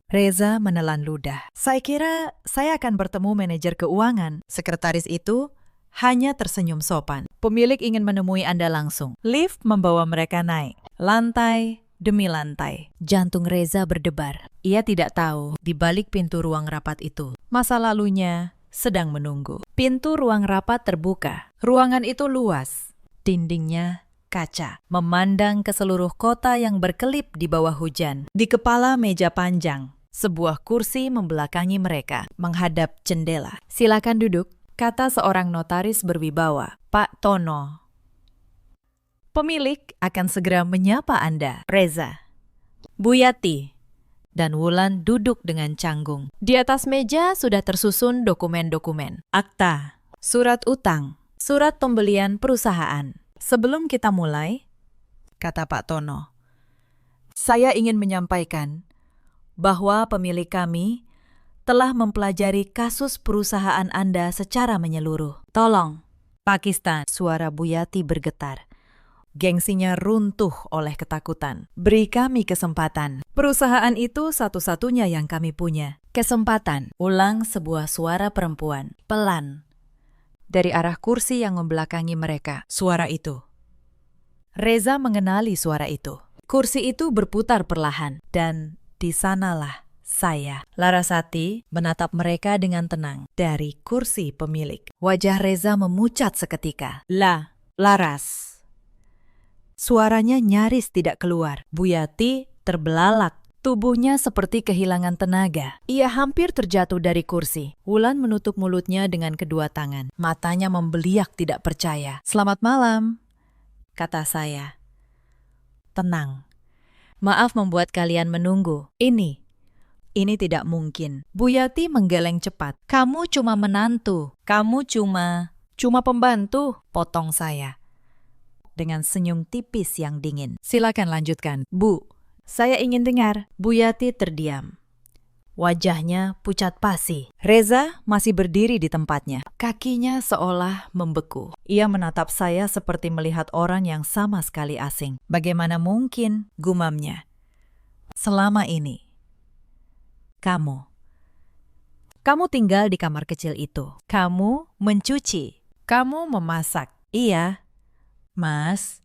A: Reza menelan ludah. Saya kira saya akan bertemu manajer keuangan. Sekretaris itu hanya tersenyum sopan. Pemilik ingin menemui Anda langsung. Lift membawa mereka naik. Lantai demi lantai. Jantung Reza berdebar. Ia tidak tahu di balik pintu ruang rapat itu, masa lalunya sedang menunggu. Pintu ruang rapat terbuka. Ruangan itu luas. Dindingnya kaca, memandang ke seluruh kota yang berkelip di bawah hujan. Di kepala meja panjang, sebuah kursi membelakangi mereka, menghadap jendela. Silakan duduk, kata seorang notaris berwibawa. Pak Tono. Pemilik akan segera menyapa Anda. Reza, Bu Yati, dan Wulan duduk dengan canggung. Di atas meja sudah tersusun dokumen-dokumen. Akta, surat utang, surat pembelian perusahaan. Sebelum kita mulai, kata Pak Tono, saya ingin menyampaikan bahwa pemilik kami telah mempelajari kasus perusahaan Anda secara menyeluruh. Tolong, Pakistan, suara Bu Yati bergetar. Gengsinya runtuh oleh ketakutan. Beri kami kesempatan. Perusahaan itu satu-satunya yang kami punya. Kesempatan. Ulang sebuah suara perempuan, pelan, dari arah kursi yang membelakangi mereka. Suara itu. Reza mengenali suara itu. Kursi itu berputar perlahan, dan di sanalah saya. Larasati menatap mereka dengan tenang dari kursi pemilik. Wajah Reza memucat seketika. Laras. Suaranya nyaris tidak keluar. Bu Yati terbelalak. Tubuhnya seperti kehilangan tenaga. Ia hampir terjatuh dari kursi. Wulan menutup mulutnya dengan kedua tangan. Matanya membeliak tidak percaya. Selamat malam, kata saya. Tenang. Maaf membuat kalian menunggu. Ini tidak mungkin. Bu Yati menggeleng cepat. Kamu cuma menantu. Kamu cuma pembantu, potong saya. Dengan senyum tipis yang dingin. Silakan lanjutkan. Bu, saya ingin dengar. Bu Yati terdiam. Wajahnya pucat pasi. Reza masih berdiri di tempatnya. Kakinya seolah membeku. Ia menatap saya seperti melihat orang yang sama sekali asing. Bagaimana mungkin, gumamnya. Selama ini, kamu tinggal di kamar kecil itu. Kamu mencuci. Kamu memasak. Iya, Mas,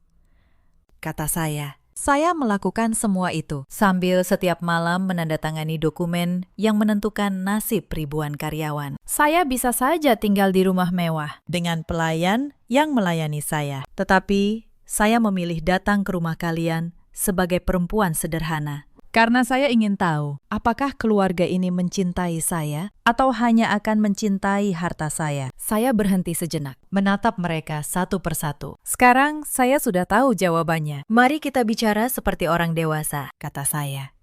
A: kata saya. Saya melakukan semua itu sambil setiap malam menandatangani dokumen yang menentukan nasib ribuan karyawan. Saya bisa saja tinggal di rumah mewah dengan pelayan yang melayani saya. Tetapi saya memilih datang ke rumah kalian sebagai perempuan sederhana. Karena saya ingin tahu, apakah keluarga ini mencintai saya atau hanya akan mencintai harta saya. Saya berhenti sejenak, menatap mereka satu persatu. Sekarang saya sudah tahu jawabannya. Mari kita bicara seperti orang dewasa, kata saya.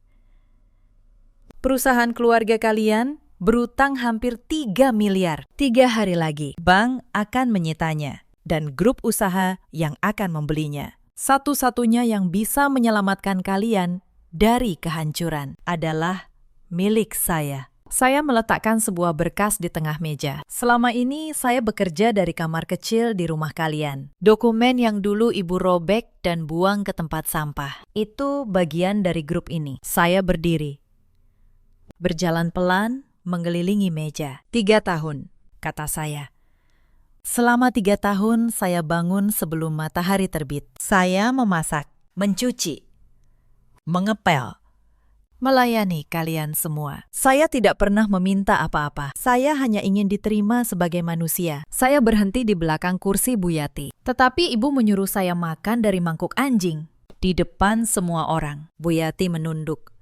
A: Perusahaan keluarga kalian berutang hampir 3 miliar. 3 hari lagi, bank akan menyitanya dan grup usaha yang akan membelinya. Satu-satunya yang bisa menyelamatkan kalian dari kehancuran adalah milik saya. Saya meletakkan sebuah berkas di tengah meja. Selama ini saya bekerja dari kamar kecil di rumah kalian. Dokumen yang dulu ibu robek dan buang ke tempat sampah. Itu bagian dari grup ini. Saya berdiri. Berjalan pelan mengelilingi meja. 3 tahun, kata saya. Selama 3 tahun saya bangun sebelum matahari terbit. Saya memasak, mencuci, mengepel, melayani kalian semua. Saya tidak pernah meminta apa-apa. Saya hanya ingin diterima sebagai manusia. Saya berhenti di belakang kursi Bu Yati. Tetapi ibu menyuruh saya makan dari mangkuk anjing. Di depan semua orang. Bu Yati menunduk.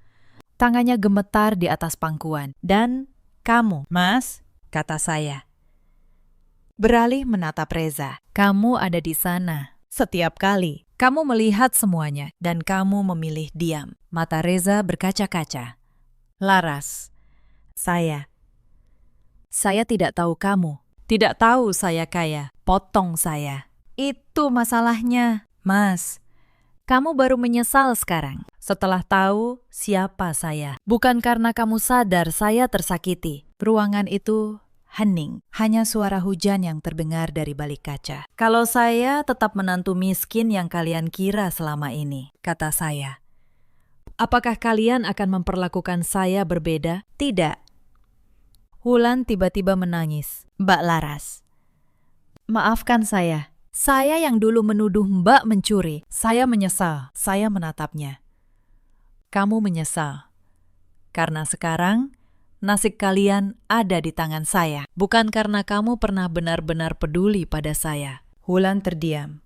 A: Tangannya gemetar di atas pangkuan. Dan Kamu, Mas, kata saya. Beralih menatap Reza. Kamu ada di sana. Setiap kali kamu melihat semuanya dan kamu memilih diam. Mata Reza berkaca-kaca. Laras, saya tidak tahu kamu. Tidak tahu saya kaya. Potong saya. Itu masalahnya, Mas. Kamu baru menyesal sekarang, setelah tahu siapa saya. Bukan karena kamu sadar saya tersakiti. Ruangan itu hening, hanya suara hujan yang terdengar dari balik kaca. Kalau saya tetap menantu miskin yang kalian kira selama ini, kata saya. Apakah kalian akan memperlakukan saya berbeda? Tidak. Wulan tiba-tiba menangis. Mbak Laras, maafkan saya. Saya yang dulu menuduh Mbak mencuri. Saya menyesal. Saya menatapnya. Kamu menyesal. Karena sekarang nasib kalian ada di tangan saya. Bukan karena kamu pernah benar-benar peduli pada saya. Wulan terdiam.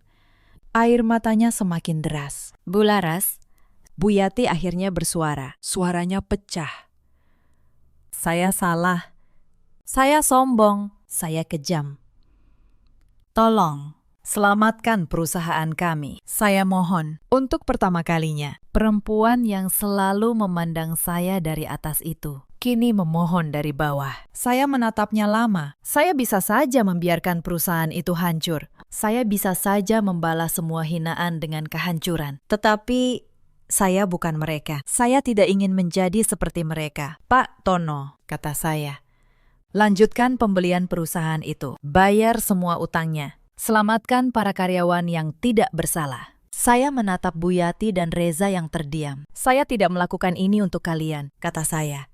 A: Air matanya semakin deras. Bu Laras, Bu Yati akhirnya bersuara. Suaranya pecah. Saya salah. Saya sombong. Saya kejam. Tolong, selamatkan perusahaan kami. Saya mohon, untuk pertama kalinya, perempuan yang selalu memandang saya dari atas itu kini memohon dari bawah. Saya menatapnya lama. Saya bisa saja membiarkan perusahaan itu hancur. Saya bisa saja membalas semua hinaan dengan kehancuran. Tetapi saya bukan mereka. Saya tidak ingin menjadi seperti mereka. Pak Tono, kata saya. Lanjutkan pembelian perusahaan itu. Bayar semua utangnya. Selamatkan para karyawan yang tidak bersalah. Saya menatap Bu Yati dan Reza yang terdiam. Saya tidak melakukan ini untuk kalian, kata saya.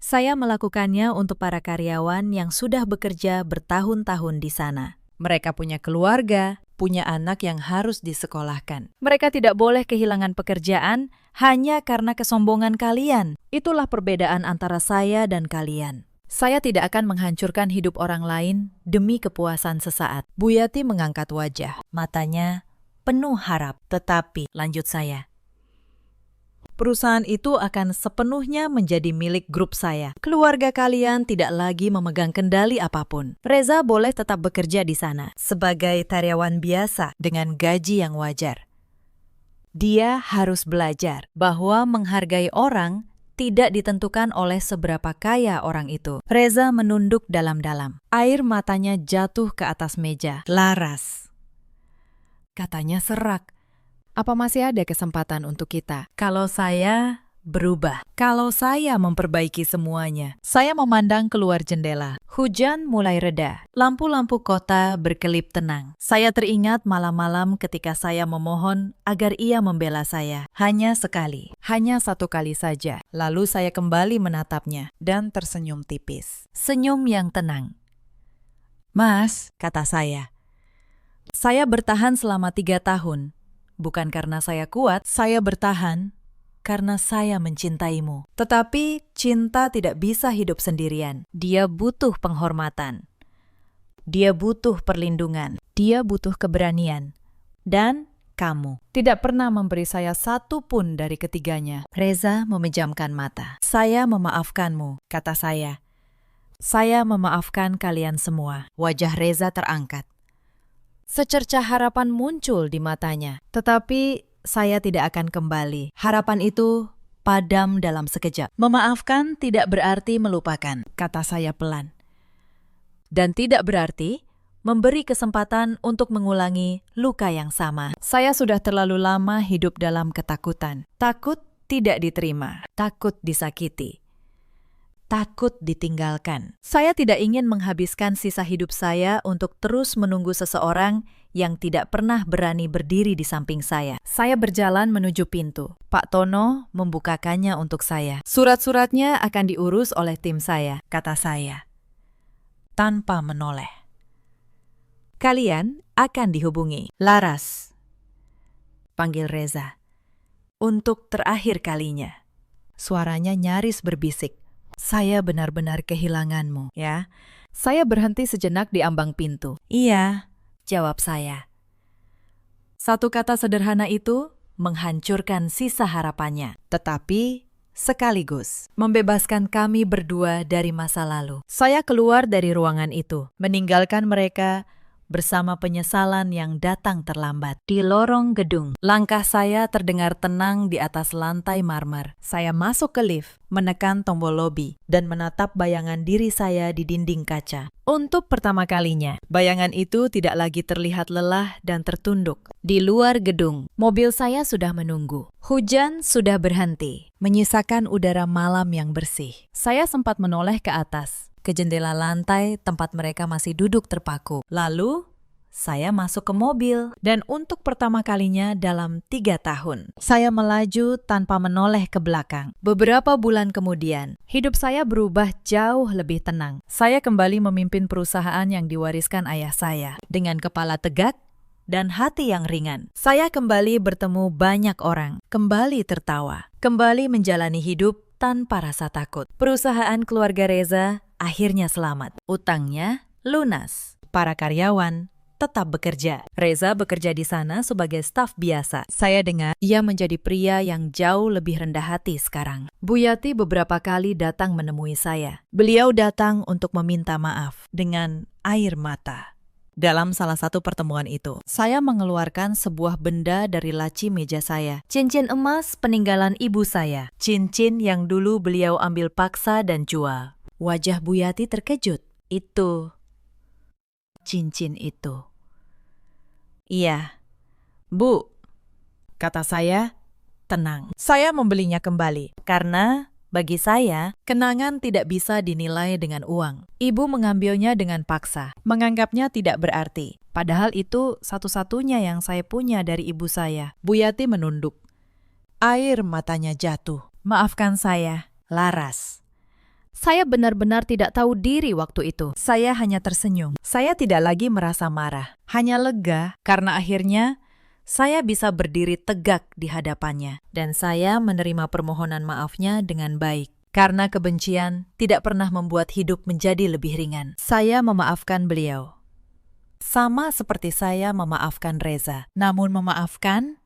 A: Saya melakukannya untuk para karyawan yang sudah bekerja bertahun-tahun di sana. Mereka punya keluarga, punya anak yang harus disekolahkan. Mereka tidak boleh kehilangan pekerjaan hanya karena kesombongan kalian. Itulah perbedaan antara saya dan kalian. Saya tidak akan menghancurkan hidup orang lain demi kepuasan sesaat. Bu Yati mengangkat wajah. Matanya penuh harap. Tetapi, lanjut saya, perusahaan itu akan sepenuhnya menjadi milik grup saya. Keluarga kalian tidak lagi memegang kendali apapun. Reza boleh tetap bekerja di sana sebagai karyawan biasa dengan gaji yang wajar. Dia harus belajar bahwa menghargai orang tidak ditentukan oleh seberapa kaya orang itu. Reza menunduk dalam-dalam. Air matanya jatuh ke atas meja. Laras, katanya serak. Apa masih ada kesempatan untuk kita? Kalau saya berubah, kalau saya memperbaiki semuanya. Saya memandang keluar jendela. Hujan mulai reda. Lampu-lampu kota berkelip tenang. Saya teringat malam-malam ketika saya memohon agar ia membela saya. Hanya sekali, hanya satu kali saja. Lalu saya kembali menatapnya dan tersenyum tipis. Senyum yang tenang. Mas, kata saya bertahan selama 3 tahun. Bukan karena saya kuat, saya bertahan karena saya mencintaimu. Tetapi cinta tidak bisa hidup sendirian. Dia butuh penghormatan. Dia butuh perlindungan. Dia butuh keberanian. Dan kamu tidak pernah memberi saya satu pun dari ketiganya. Reza memejamkan mata. Saya memaafkanmu, kata saya. Saya memaafkan kalian semua. Wajah Reza terangkat. Secercah harapan muncul di matanya, tetapi saya tidak akan kembali. Harapan itu padam dalam sekejap. Memaafkan tidak berarti melupakan, kata saya pelan. Dan tidak berarti memberi kesempatan untuk mengulangi luka yang sama. Saya sudah terlalu lama hidup dalam ketakutan. Takut tidak diterima, takut disakiti. Takut ditinggalkan. Saya tidak ingin menghabiskan sisa hidup saya untuk terus menunggu seseorang yang tidak pernah berani berdiri di samping saya. Saya berjalan menuju pintu. Pak Tono membukakannya untuk saya. Surat-suratnya akan diurus oleh tim saya, kata saya, tanpa menoleh. Kalian akan dihubungi. Laras, panggil Reza, untuk terakhir kalinya. Suaranya nyaris berbisik. Saya benar-benar kehilanganmu, ya. Saya berhenti sejenak di ambang pintu. Iya, jawab saya. Satu kata sederhana itu menghancurkan sisa harapannya. Tetapi sekaligus membebaskan kami berdua dari masa lalu. Saya keluar dari ruangan itu, meninggalkan mereka bersama penyesalan yang datang terlambat. Di lorong gedung, langkah saya terdengar tenang di atas lantai marmer. Saya masuk ke lift, menekan tombol lobi, dan menatap bayangan diri saya di dinding kaca. Untuk pertama kalinya, bayangan itu tidak lagi terlihat lelah dan tertunduk. Di luar gedung, mobil saya sudah menunggu. Hujan sudah berhenti, menyisakan udara malam yang bersih. Saya sempat menoleh ke atas, ke jendela lantai tempat mereka masih duduk terpaku. Lalu, saya masuk ke mobil, dan untuk pertama kalinya dalam 3 tahun, saya melaju tanpa menoleh ke belakang. Beberapa bulan kemudian, hidup saya berubah jauh lebih tenang. Saya kembali memimpin perusahaan yang diwariskan ayah saya, dengan kepala tegak dan hati yang ringan. Saya kembali bertemu banyak orang, kembali tertawa, kembali menjalani hidup tanpa rasa takut. Perusahaan keluarga Reza akhirnya selamat. Utangnya lunas. Para karyawan tetap bekerja. Reza bekerja di sana sebagai staf biasa. Saya dengar ia menjadi pria yang jauh lebih rendah hati sekarang. Bu Yati beberapa kali datang menemui saya. Beliau datang untuk meminta maaf dengan air mata. Dalam salah satu pertemuan itu, saya mengeluarkan sebuah benda dari laci meja saya. Cincin emas peninggalan ibu saya. Cincin yang dulu beliau ambil paksa dan jual. Wajah Bu Yati terkejut. Itu cincin itu. Iya, Bu, kata saya, tenang. Saya membelinya kembali, karena bagi saya, kenangan tidak bisa dinilai dengan uang. Ibu mengambilnya dengan paksa, menganggapnya tidak berarti. Padahal itu satu-satunya yang saya punya dari ibu saya. Bu Yati menunduk. Air matanya jatuh. Maafkan saya, Laras. Saya benar-benar tidak tahu diri waktu itu. Saya hanya tersenyum. Saya tidak lagi merasa marah. Hanya lega karena akhirnya saya bisa berdiri tegak di hadapannya. Dan saya menerima permohonan maafnya dengan baik. Karena kebencian tidak pernah membuat hidup menjadi lebih ringan. Saya memaafkan beliau. Sama seperti saya memaafkan Reza. Namun memaafkan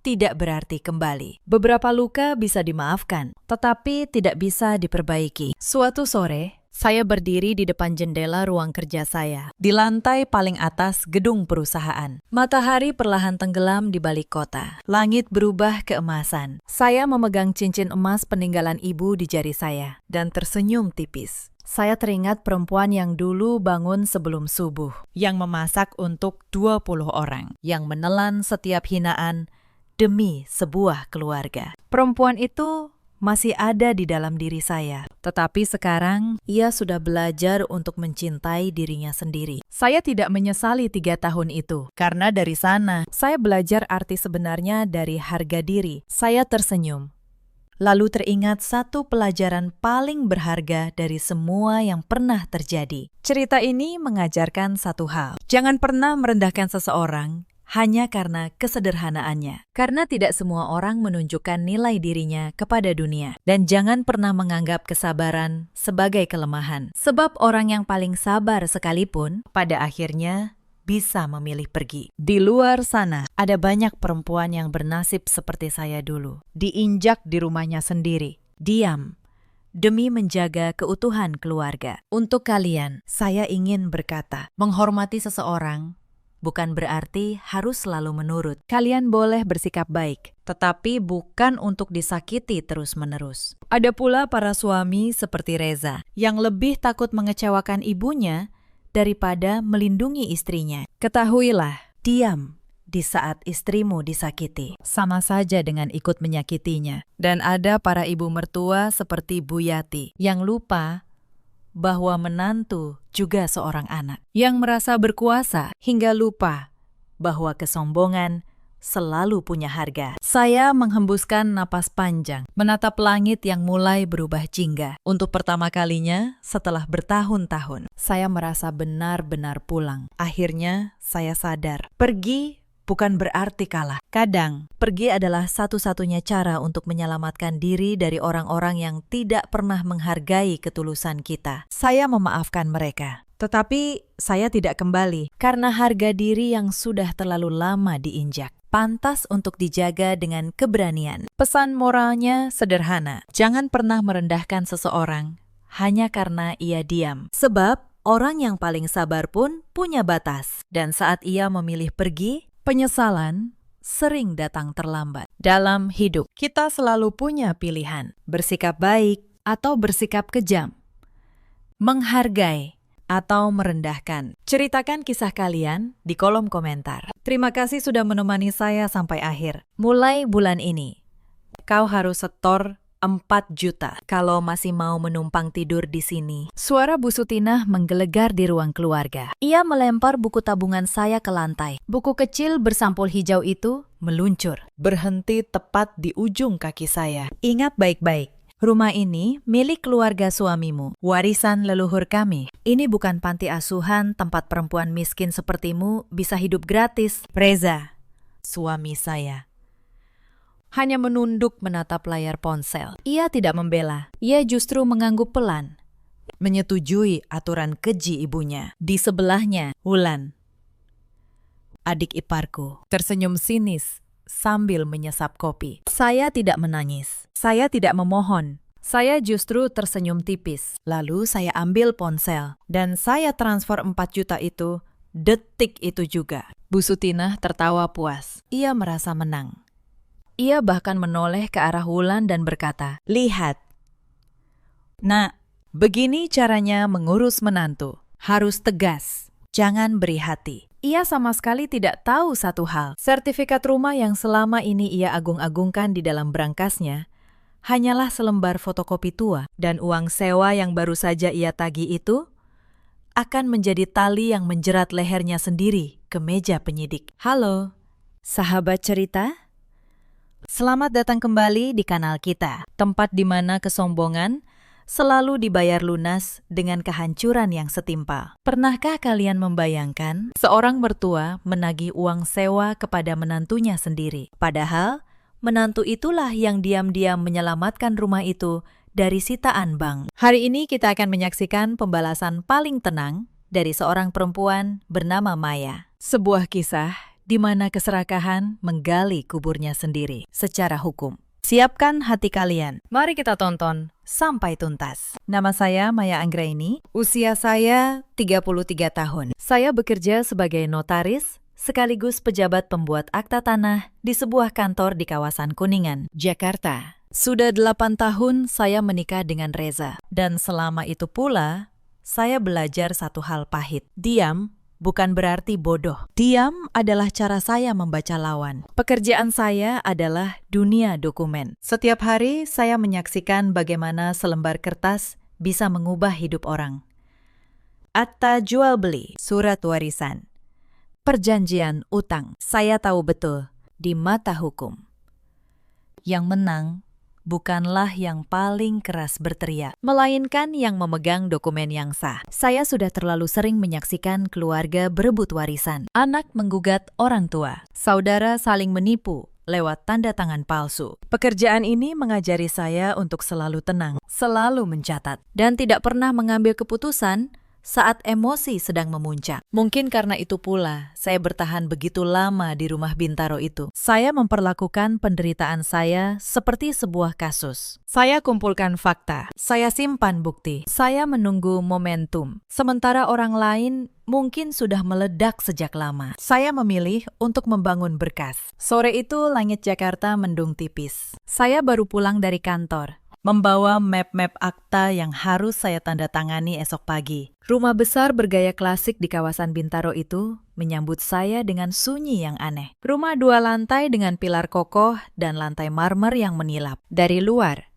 A: tidak berarti kembali. Beberapa luka bisa dimaafkan, tetapi tidak bisa diperbaiki. Suatu sore, saya berdiri di depan jendela ruang kerja saya, di lantai paling atas gedung perusahaan. Matahari perlahan tenggelam di balik kota. Langit berubah keemasan. Saya memegang cincin emas peninggalan ibu di jari saya, dan tersenyum tipis. Saya teringat perempuan yang dulu bangun sebelum subuh, yang memasak untuk 20 orang, yang menelan setiap hinaan, demi sebuah keluarga. Perempuan itu masih ada di dalam diri saya. Tetapi sekarang, ia sudah belajar untuk mencintai dirinya sendiri. Saya tidak menyesali 3 tahun itu. Karena dari sana, saya belajar arti sebenarnya dari harga diri. Saya tersenyum. Lalu teringat satu pelajaran paling berharga dari semua yang pernah terjadi. Cerita ini mengajarkan satu hal. Jangan pernah merendahkan seseorang hanya karena kesederhanaannya. Karena tidak semua orang menunjukkan nilai dirinya kepada dunia. Dan jangan pernah menganggap kesabaran sebagai kelemahan. Sebab orang yang paling sabar sekalipun, pada akhirnya bisa memilih pergi. Di luar sana, ada banyak perempuan yang bernasib seperti saya dulu. Diinjak di rumahnya sendiri. Diam. Demi menjaga keutuhan keluarga. Untuk kalian, saya ingin berkata, menghormati seseorang bukan berarti harus selalu menurut. Kalian boleh bersikap baik, tetapi bukan untuk disakiti terus-menerus. Ada pula para suami seperti Reza, yang lebih takut mengecewakan ibunya daripada melindungi istrinya. Ketahuilah, diam di saat istrimu disakiti, sama saja dengan ikut menyakitinya. Dan ada para ibu mertua seperti Bu Yati, yang lupa bahwa menantu juga seorang anak, yang merasa berkuasa hingga lupa bahwa kesombongan selalu punya harga. Saya menghembuskan napas panjang, menatap langit yang mulai berubah jingga. Untuk pertama kalinya setelah bertahun-tahun, saya merasa benar-benar pulang. Akhirnya saya sadar, pergi bukan berarti kalah. Kadang, pergi adalah satu-satunya cara untuk menyelamatkan diri dari orang-orang yang tidak pernah menghargai ketulusan kita. Saya memaafkan mereka, tetapi saya tidak kembali karena harga diri yang sudah terlalu lama diinjak. Pantas untuk dijaga dengan keberanian. Pesan moralnya sederhana. Jangan pernah merendahkan seseorang hanya karena ia diam. Sebab orang yang paling sabar pun punya batas. Dan saat ia memilih pergi, penyesalan sering datang terlambat. Dalam hidup, kita selalu punya pilihan. Bersikap baik atau bersikap kejam. Menghargai atau merendahkan. Ceritakan kisah kalian di kolom komentar. Terima kasih sudah menemani saya sampai akhir. Mulai bulan ini, kau harus setor 4 juta kalau masih mau menumpang tidur di sini. Suara Bu Sutinah menggelegar di ruang keluarga. Ia melempar buku tabungan saya ke lantai. Buku kecil bersampul hijau itu meluncur, berhenti tepat di ujung kaki saya. Ingat baik-baik. Rumah ini milik keluarga suamimu, warisan leluhur kami. Ini bukan panti asuhan tempat perempuan miskin sepertimu bisa hidup gratis. Reza, suami saya, hanya menunduk menatap layar ponsel. Ia tidak membela, ia justru mengangguk pelan, menyetujui aturan keji ibunya. Di sebelahnya, Wulan, adik iparku, tersenyum sinis sambil menyesap kopi. Saya tidak menangis. Saya tidak memohon. Saya justru tersenyum tipis. Lalu saya ambil ponsel. Dan saya transfer 4 juta itu detik itu juga. Bu Sutinah tertawa puas. Ia merasa menang. Ia bahkan menoleh ke arah Wulan dan berkata, "Lihat. Nak, begini caranya mengurus menantu. Harus tegas. Jangan beri hati." Ia sama sekali tidak tahu satu hal. Sertifikat rumah yang selama ini ia agung-agungkan di dalam berangkasnya hanyalah selembar fotokopi tua, dan uang sewa yang baru saja ia tagih itu akan menjadi tali yang menjerat lehernya sendiri ke meja penyidik. Halo, sahabat cerita. Selamat datang kembali di kanal kita, tempat di mana kesombongan selalu dibayar lunas dengan kehancuran yang setimpal. Pernahkah kalian membayangkan seorang mertua menagih uang sewa kepada menantunya sendiri? Padahal, menantu itulah yang diam-diam menyelamatkan rumah itu dari sitaan bank. Hari ini kita akan menyaksikan pembalasan paling tenang dari seorang perempuan bernama Maya. Sebuah kisah di mana keserakahan menggali kuburnya sendiri secara hukum. Siapkan hati kalian. Mari kita tonton sampai tuntas. Nama saya Maya Anggraini. Usia saya 33 tahun. Saya bekerja sebagai notaris sekaligus pejabat pembuat akta tanah di sebuah kantor di kawasan Kuningan, Jakarta. Sudah 8 tahun saya menikah dengan Reza. Dan selama itu pula, saya belajar satu hal pahit. Diam bukan berarti bodoh. Diam adalah cara saya membaca lawan. Pekerjaan saya adalah dunia dokumen. Setiap hari saya menyaksikan bagaimana selembar kertas bisa mengubah hidup orang. Akta jual beli, surat warisan, perjanjian utang. Saya tahu betul di mata hukum, yang menang bukanlah yang paling keras berteriak, melainkan yang memegang dokumen yang sah. Saya sudah terlalu sering menyaksikan keluarga berebut warisan, anak menggugat orang tua, saudara saling menipu lewat tanda tangan palsu. Pekerjaan ini mengajari saya untuk selalu tenang, selalu mencatat, dan tidak pernah mengambil keputusan saat emosi sedang memuncak. Mungkin karena itu pula, saya bertahan begitu lama di rumah Bintaro itu. Saya memperlakukan penderitaan saya seperti sebuah kasus. Saya kumpulkan fakta, saya simpan bukti, saya menunggu momentum. Sementara orang lain mungkin sudah meledak sejak lama. Saya memilih untuk membangun berkas. Sore itu langit Jakarta mendung tipis. Saya baru pulang dari kantor, membawa map-map akta yang harus saya tanda tangani esok pagi. Rumah besar bergaya klasik di kawasan Bintaro itu menyambut saya dengan sunyi yang aneh. Rumah 2 lantai dengan pilar kokoh dan lantai marmer yang menilap. Dari luar,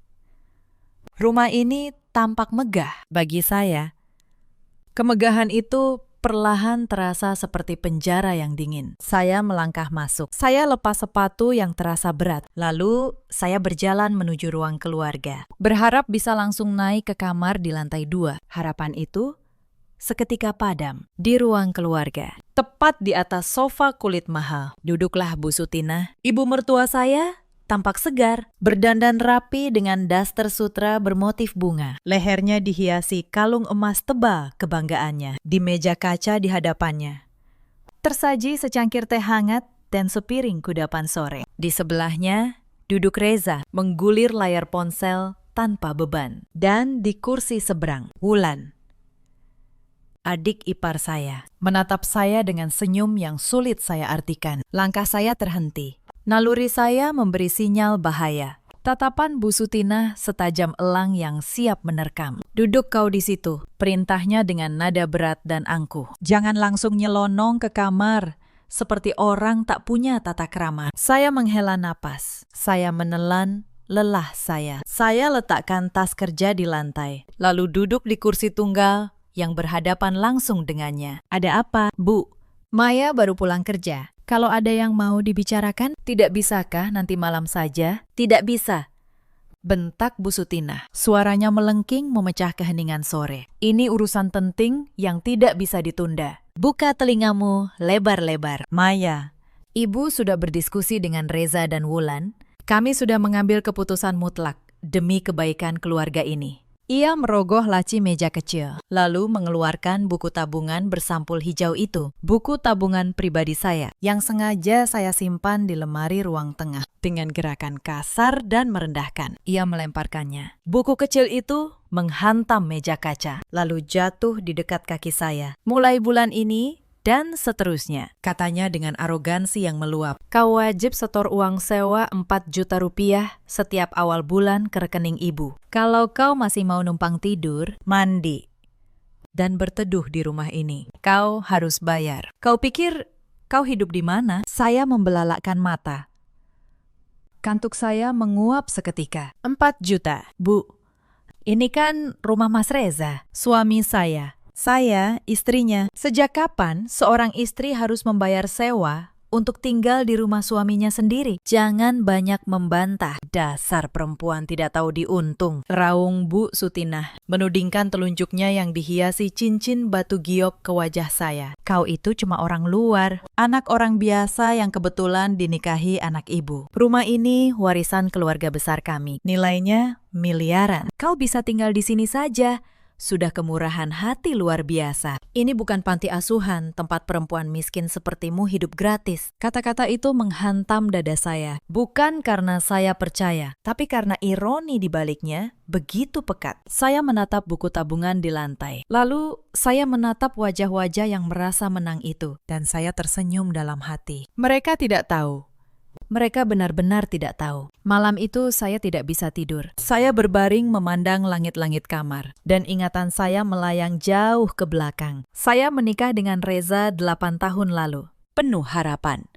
A: rumah ini tampak megah bagi saya. Kemegahan itu perlahan terasa seperti penjara yang dingin. Saya melangkah masuk. Saya lepas sepatu yang terasa berat. Lalu, saya berjalan menuju ruang keluarga. Berharap bisa langsung naik ke kamar di lantai 2. Harapan itu seketika padam di ruang keluarga. Tepat di atas sofa kulit mahal, duduklah Bu Sutinah. Ibu mertua saya tampak segar, berdandan rapi dengan daster sutra bermotif bunga. Lehernya dihiasi kalung emas tebal kebanggaannya. Di meja kaca di hadapannya tersaji secangkir teh hangat dan sepiring kudapan sore. Di sebelahnya duduk Reza, menggulir layar ponsel tanpa beban. Dan di kursi seberang, Wulan, adik ipar saya, menatap saya dengan senyum yang sulit saya artikan. Langkah saya terhenti. Naluri saya memberi sinyal bahaya. Tatapan Bu Sutinah setajam elang yang siap menerkam. Duduk kau di situ, perintahnya dengan nada berat dan angkuh. Jangan langsung nyelonong ke kamar, seperti orang tak punya tata krama. Saya menghela napas. Saya menelan lelah saya. Saya letakkan tas kerja di lantai, lalu duduk di kursi tunggal yang berhadapan langsung dengannya. Ada apa, Bu? Maya baru pulang kerja. Kalau ada yang mau dibicarakan, tidak bisakah nanti malam saja? Tidak bisa, bentak Bu Sutinah. Suaranya melengking memecah keheningan sore. Ini urusan penting yang tidak bisa ditunda. Buka telingamu lebar-lebar. Maya, Ibu sudah berdiskusi dengan Reza dan Wulan. Kami sudah mengambil keputusan mutlak demi kebaikan keluarga ini. Ia merogoh laci meja kecil, lalu mengeluarkan buku tabungan bersampul hijau itu. Buku tabungan pribadi saya, yang sengaja saya simpan di lemari ruang tengah. Dengan gerakan kasar dan merendahkan, ia melemparkannya. Buku kecil itu menghantam meja kaca, lalu jatuh di dekat kaki saya. Mulai bulan ini, dan seterusnya, katanya dengan arogansi yang meluap. Kau wajib setor uang sewa 4 juta rupiah setiap awal bulan ke rekening ibu. Kalau kau masih mau numpang tidur, mandi, dan berteduh di rumah ini, kau harus bayar. Kau pikir kau hidup di mana? Saya membelalakkan mata. Kantuk saya menguap seketika. 4 juta, Bu. Ini kan rumah Mas Reza, suami saya. Saya, istrinya. Sejak kapan seorang istri harus membayar sewa untuk tinggal di rumah suaminya sendiri? Jangan banyak membantah. Dasar perempuan tidak tahu diuntung, raung Bu Sutinah, menudingkan telunjuknya yang dihiasi cincin batu giok ke wajah saya. Kau itu cuma orang luar, anak orang biasa yang kebetulan dinikahi anak ibu. Rumah ini warisan keluarga besar kami. Nilainya miliaran. Kau bisa tinggal di sini saja. Sudah kemurahan hati luar biasa. Ini bukan panti asuhan, tempat perempuan miskin sepertimu hidup gratis. Kata-kata itu menghantam dada saya. Bukan karena saya percaya, tapi karena ironi di baliknya begitu pekat. Saya menatap buku tabungan di lantai. Lalu saya menatap wajah-wajah yang merasa menang itu. Dan saya tersenyum dalam hati. Mereka tidak tahu. Mereka benar-benar tidak tahu. Malam itu saya tidak bisa tidur. Saya berbaring memandang langit-langit kamar. Dan ingatan saya melayang jauh ke belakang. Saya menikah dengan Reza 8 tahun lalu. Penuh harapan.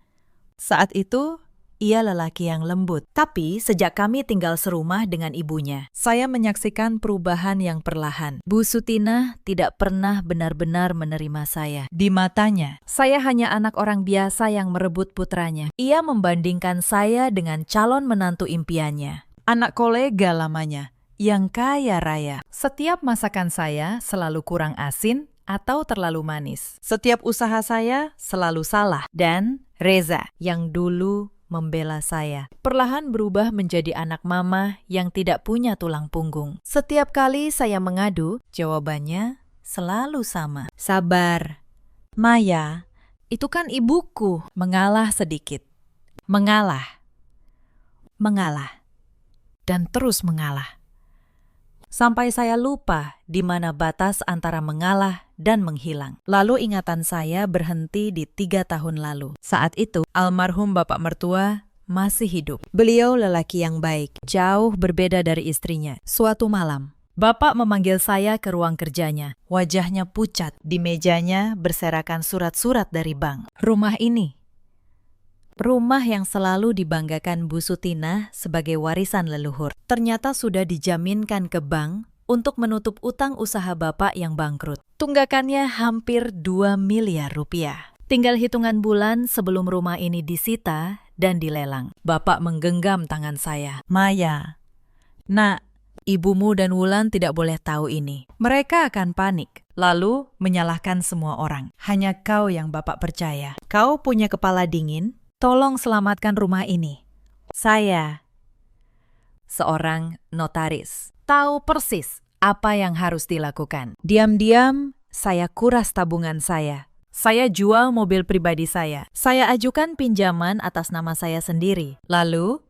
A: Saat itu, ia lelaki yang lembut. Tapi sejak kami tinggal serumah dengan ibunya, saya menyaksikan perubahan yang perlahan. Bu Sutinah tidak pernah benar-benar menerima saya. Di matanya, saya hanya anak orang biasa yang merebut putranya. Ia membandingkan saya dengan calon menantu impiannya. Anak kolega lamanya, yang kaya raya. Setiap masakan saya selalu kurang asin atau terlalu manis. Setiap usaha saya selalu salah. Dan Reza, yang dulu membela saya, perlahan berubah menjadi anak mama yang tidak punya tulang punggung. Setiap kali saya mengadu, jawabannya selalu sama. Sabar, Maya, itu kan ibuku. Mengalah sedikit. Mengalah. Mengalah. Dan terus mengalah. Sampai saya lupa di mana batas antara mengalah dan menghilang. Lalu ingatan saya berhenti di 3 tahun lalu. Saat itu, almarhum bapak mertua masih hidup. Beliau lelaki yang baik, jauh berbeda dari istrinya. Suatu malam, bapak memanggil saya ke ruang kerjanya. Wajahnya pucat, di mejanya berserakan surat-surat dari bank. Rumah ini, rumah yang selalu dibanggakan Bu Sutinah sebagai warisan leluhur, ternyata sudah dijaminkan ke bank untuk menutup utang usaha bapak yang bangkrut. Tunggakannya hampir 2 miliar rupiah. Tinggal hitungan bulan sebelum rumah ini disita dan dilelang. Bapak menggenggam tangan saya. Maya, nak, ibumu dan Wulan tidak boleh tahu ini. Mereka akan panik. lalu menyalahkan semua orang. Hanya kau yang Bapak percaya. Kau punya kepala dingin, tolong selamatkan rumah ini. Saya, seorang notaris, tahu persis apa yang harus dilakukan. Diam-diam, saya kuras tabungan saya. Saya jual mobil pribadi saya. Saya ajukan pinjaman atas nama saya sendiri. Lalu,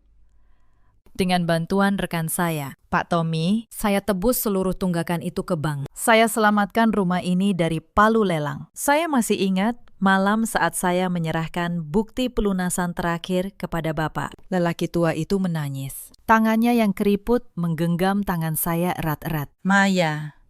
A: dengan bantuan rekan saya, Pak Tommy, saya tebus seluruh tunggakan itu ke bank. Saya selamatkan rumah ini dari palu lelang. Saya masih ingat malam saat saya menyerahkan bukti pelunasan terakhir kepada Bapak. Lelaki tua itu menangis. Tangannya yang keriput menggenggam tangan saya erat-erat. Maya,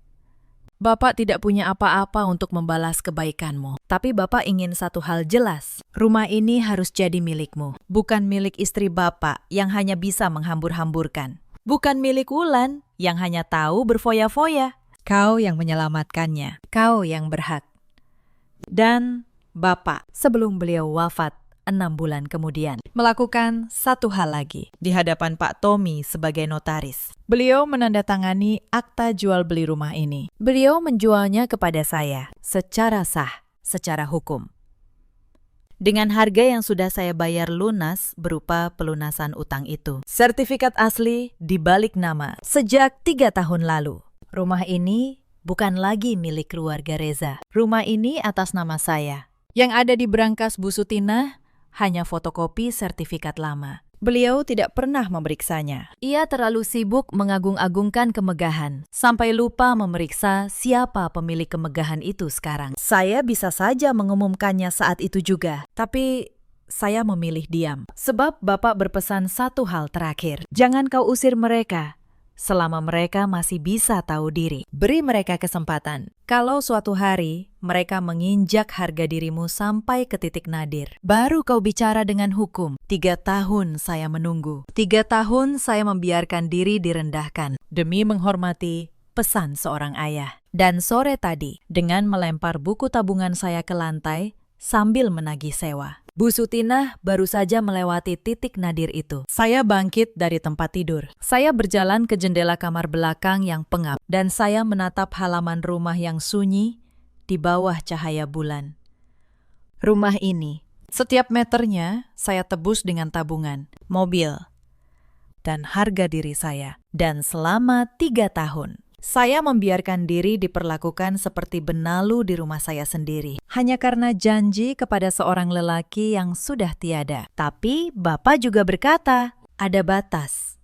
A: Bapak tidak punya apa-apa untuk membalas kebaikanmu. Tapi Bapak ingin satu hal jelas. Rumah ini harus jadi milikmu. Bukan milik istri Bapak yang hanya bisa menghambur-hamburkan. Bukan milik Wulan yang hanya tahu berfoya-foya. Kau yang menyelamatkannya. Kau yang berhak. Dan Bapak, sebelum beliau wafat 6 bulan kemudian, melakukan satu hal lagi di hadapan Pak Tommy sebagai notaris. Beliau menandatangani akta jual beli rumah ini. Beliau menjualnya kepada saya secara sah, secara hukum. Dengan harga yang sudah saya bayar lunas berupa pelunasan utang itu. Sertifikat asli di balik nama sejak 3 tahun lalu. Rumah ini bukan lagi milik keluarga Reza. Rumah ini atas nama saya. Yang ada di berangkas Bu Sutina hanya fotokopi sertifikat lama. Beliau tidak pernah memeriksanya. Ia terlalu sibuk mengagung-agungkan kemegahan, sampai lupa memeriksa siapa pemilik kemegahan itu sekarang. Saya bisa saja mengumumkannya saat itu juga, tapi saya memilih diam. Sebab Bapak berpesan satu hal terakhir. Jangan kau usir mereka selama mereka masih bisa tahu diri. Beri mereka kesempatan. Kalau suatu hari mereka menginjak harga dirimu sampai ke titik nadir, baru kau bicara dengan hukum. 3 tahun saya menunggu. 3 tahun saya membiarkan diri direndahkan demi menghormati pesan seorang ayah. Dan sore tadi, dengan melempar buku tabungan saya ke lantai sambil menagih sewa, Bu Sutina baru saja melewati titik nadir itu. Saya bangkit dari tempat tidur. Saya berjalan ke jendela kamar belakang yang pengap, dan saya menatap halaman rumah yang sunyi di bawah cahaya bulan. Rumah ini, setiap meternya saya tebus dengan tabungan, mobil, dan harga diri saya. Dan selama 3 tahun, saya membiarkan diri diperlakukan seperti benalu di rumah saya sendiri. Hanya karena janji kepada seorang lelaki yang sudah tiada. Tapi Bapak juga berkata, ada batas.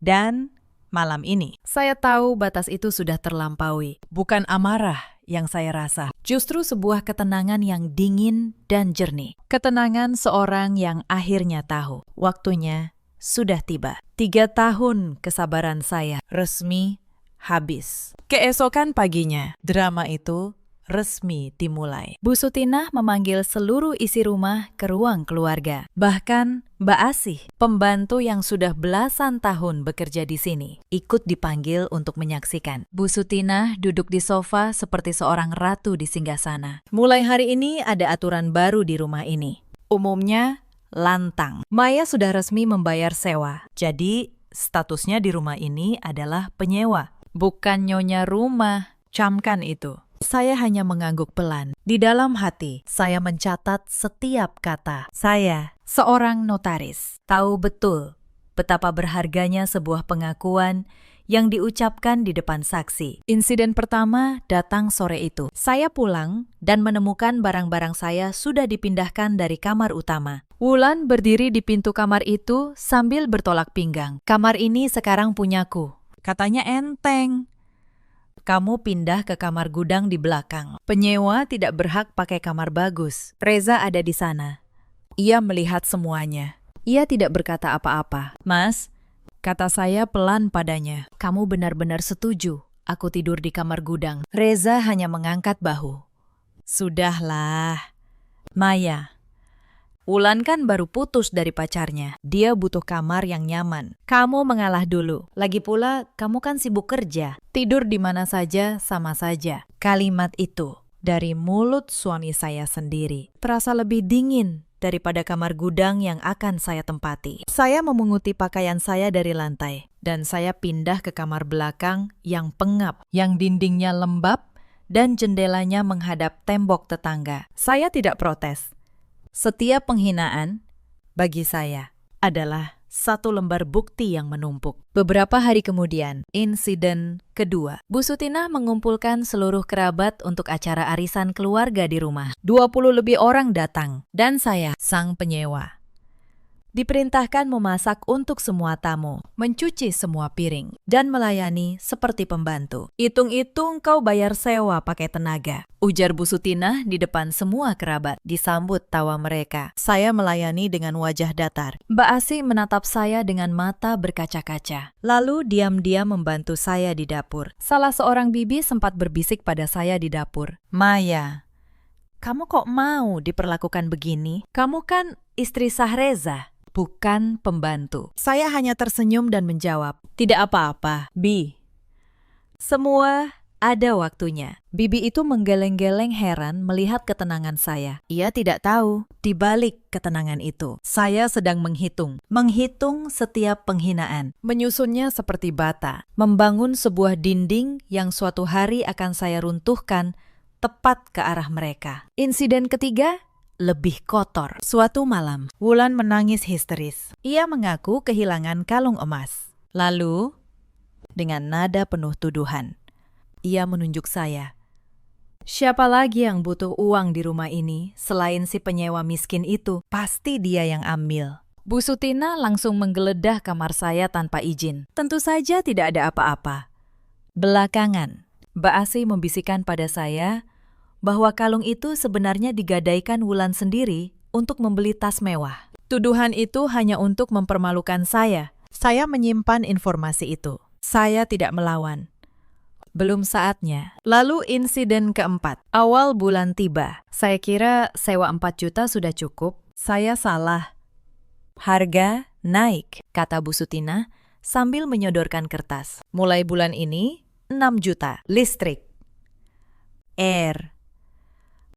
A: Dan malam ini, saya tahu batas itu sudah terlampaui. Bukan amarah yang saya rasa. Justru sebuah ketenangan yang dingin dan jernih. Ketenangan seorang yang akhirnya tahu. Waktunya sudah tiba. 3 tahun kesabaran saya resmi habis. Keesokan paginya, drama itu resmi dimulai. Bu Sutina memanggil seluruh isi rumah ke ruang keluarga. Bahkan Mbak Asih, pembantu yang sudah belasan tahun bekerja di sini, ikut dipanggil untuk menyaksikan. Bu Sutina duduk di sofa seperti seorang ratu di singgasana. Mulai hari ini ada aturan baru di rumah ini. Umumnya lantang. Maya sudah resmi membayar sewa. Jadi statusnya di rumah ini adalah penyewa. Bukan nyonya rumah, camkan itu. Saya hanya mengangguk pelan. Di dalam hati, saya mencatat setiap kata. Saya, seorang notaris, tahu betul betapa berharganya sebuah pengakuan yang diucapkan di depan saksi. Insiden pertama datang sore itu. Saya pulang dan menemukan barang-barang saya sudah dipindahkan dari kamar utama. Wulan berdiri di pintu kamar itu sambil bertolak pinggang. Kamar ini sekarang punyaku. Katanya enteng. Kamu pindah ke kamar gudang di belakang. Penyewa tidak berhak pakai kamar bagus. Reza ada di sana. Ia melihat semuanya. Ia tidak berkata apa-apa. Mas, kata saya pelan padanya. Kamu benar-benar setuju aku tidur di kamar gudang? Reza hanya mengangkat bahu. Sudahlah. Maya, Wulan kan baru putus dari pacarnya. Dia butuh kamar yang nyaman. Kamu mengalah dulu. Lagi pula, kamu kan sibuk kerja. Tidur di mana saja sama saja. Kalimat itu dari mulut suami saya sendiri terasa lebih dingin daripada kamar gudang yang akan saya tempati. Saya memunguti pakaian saya dari lantai dan saya pindah ke kamar belakang yang pengap, yang dindingnya lembab dan jendelanya menghadap tembok tetangga. Saya tidak protes. Setiap penghinaan, bagi saya, adalah satu lembar bukti yang menumpuk. Beberapa hari kemudian, insiden kedua. Bu Sutinah mengumpulkan seluruh kerabat untuk acara arisan keluarga di rumah. 20 lebih orang datang, dan saya, sang penyewa, diperintahkan memasak untuk semua tamu, mencuci semua piring, dan melayani seperti pembantu. Hitung-hitung kau bayar sewa pakai tenaga, ujar Bu Sutinah di depan semua kerabat. Disambut tawa mereka. Saya melayani dengan wajah datar. Mbak Asi menatap saya dengan mata berkaca-kaca. Lalu diam-diam membantu saya di dapur. Salah seorang bibi sempat berbisik pada saya di dapur. Maya, kamu kok mau diperlakukan begini? Kamu kan istri Sahreza, bukan pembantu. Saya hanya tersenyum dan menjawab, tidak apa-apa, Bi. Semua ada waktunya. Bibi itu menggeleng-geleng heran melihat ketenangan saya. Ia tidak tahu, di balik ketenangan itu, saya sedang menghitung setiap penghinaan. Menyusunnya seperti bata, membangun sebuah dinding yang suatu hari akan saya runtuhkan tepat ke arah mereka. Insiden ketiga, lebih kotor. Suatu malam, Wulan menangis histeris. Ia mengaku kehilangan kalung emas. Lalu, dengan nada penuh tuduhan, ia menunjuk saya. Siapa lagi yang butuh uang di rumah ini selain si penyewa miskin itu? Pasti dia yang ambil. Bu Sutinah langsung menggeledah kamar saya tanpa izin. Tentu saja tidak ada apa-apa. Belakangan, Mbak Asi membisikkan pada saya bahwa kalung itu sebenarnya digadaikan Wulan sendiri untuk membeli tas mewah. Tuduhan itu hanya untuk mempermalukan saya. Saya menyimpan informasi itu. Saya tidak melawan. Belum saatnya. Lalu insiden keempat. Awal bulan tiba. Saya kira sewa 4 juta sudah cukup. Saya salah. Harga naik, kata Bu Sutinah sambil menyodorkan kertas. Mulai bulan ini, 6 juta. Listrik, air,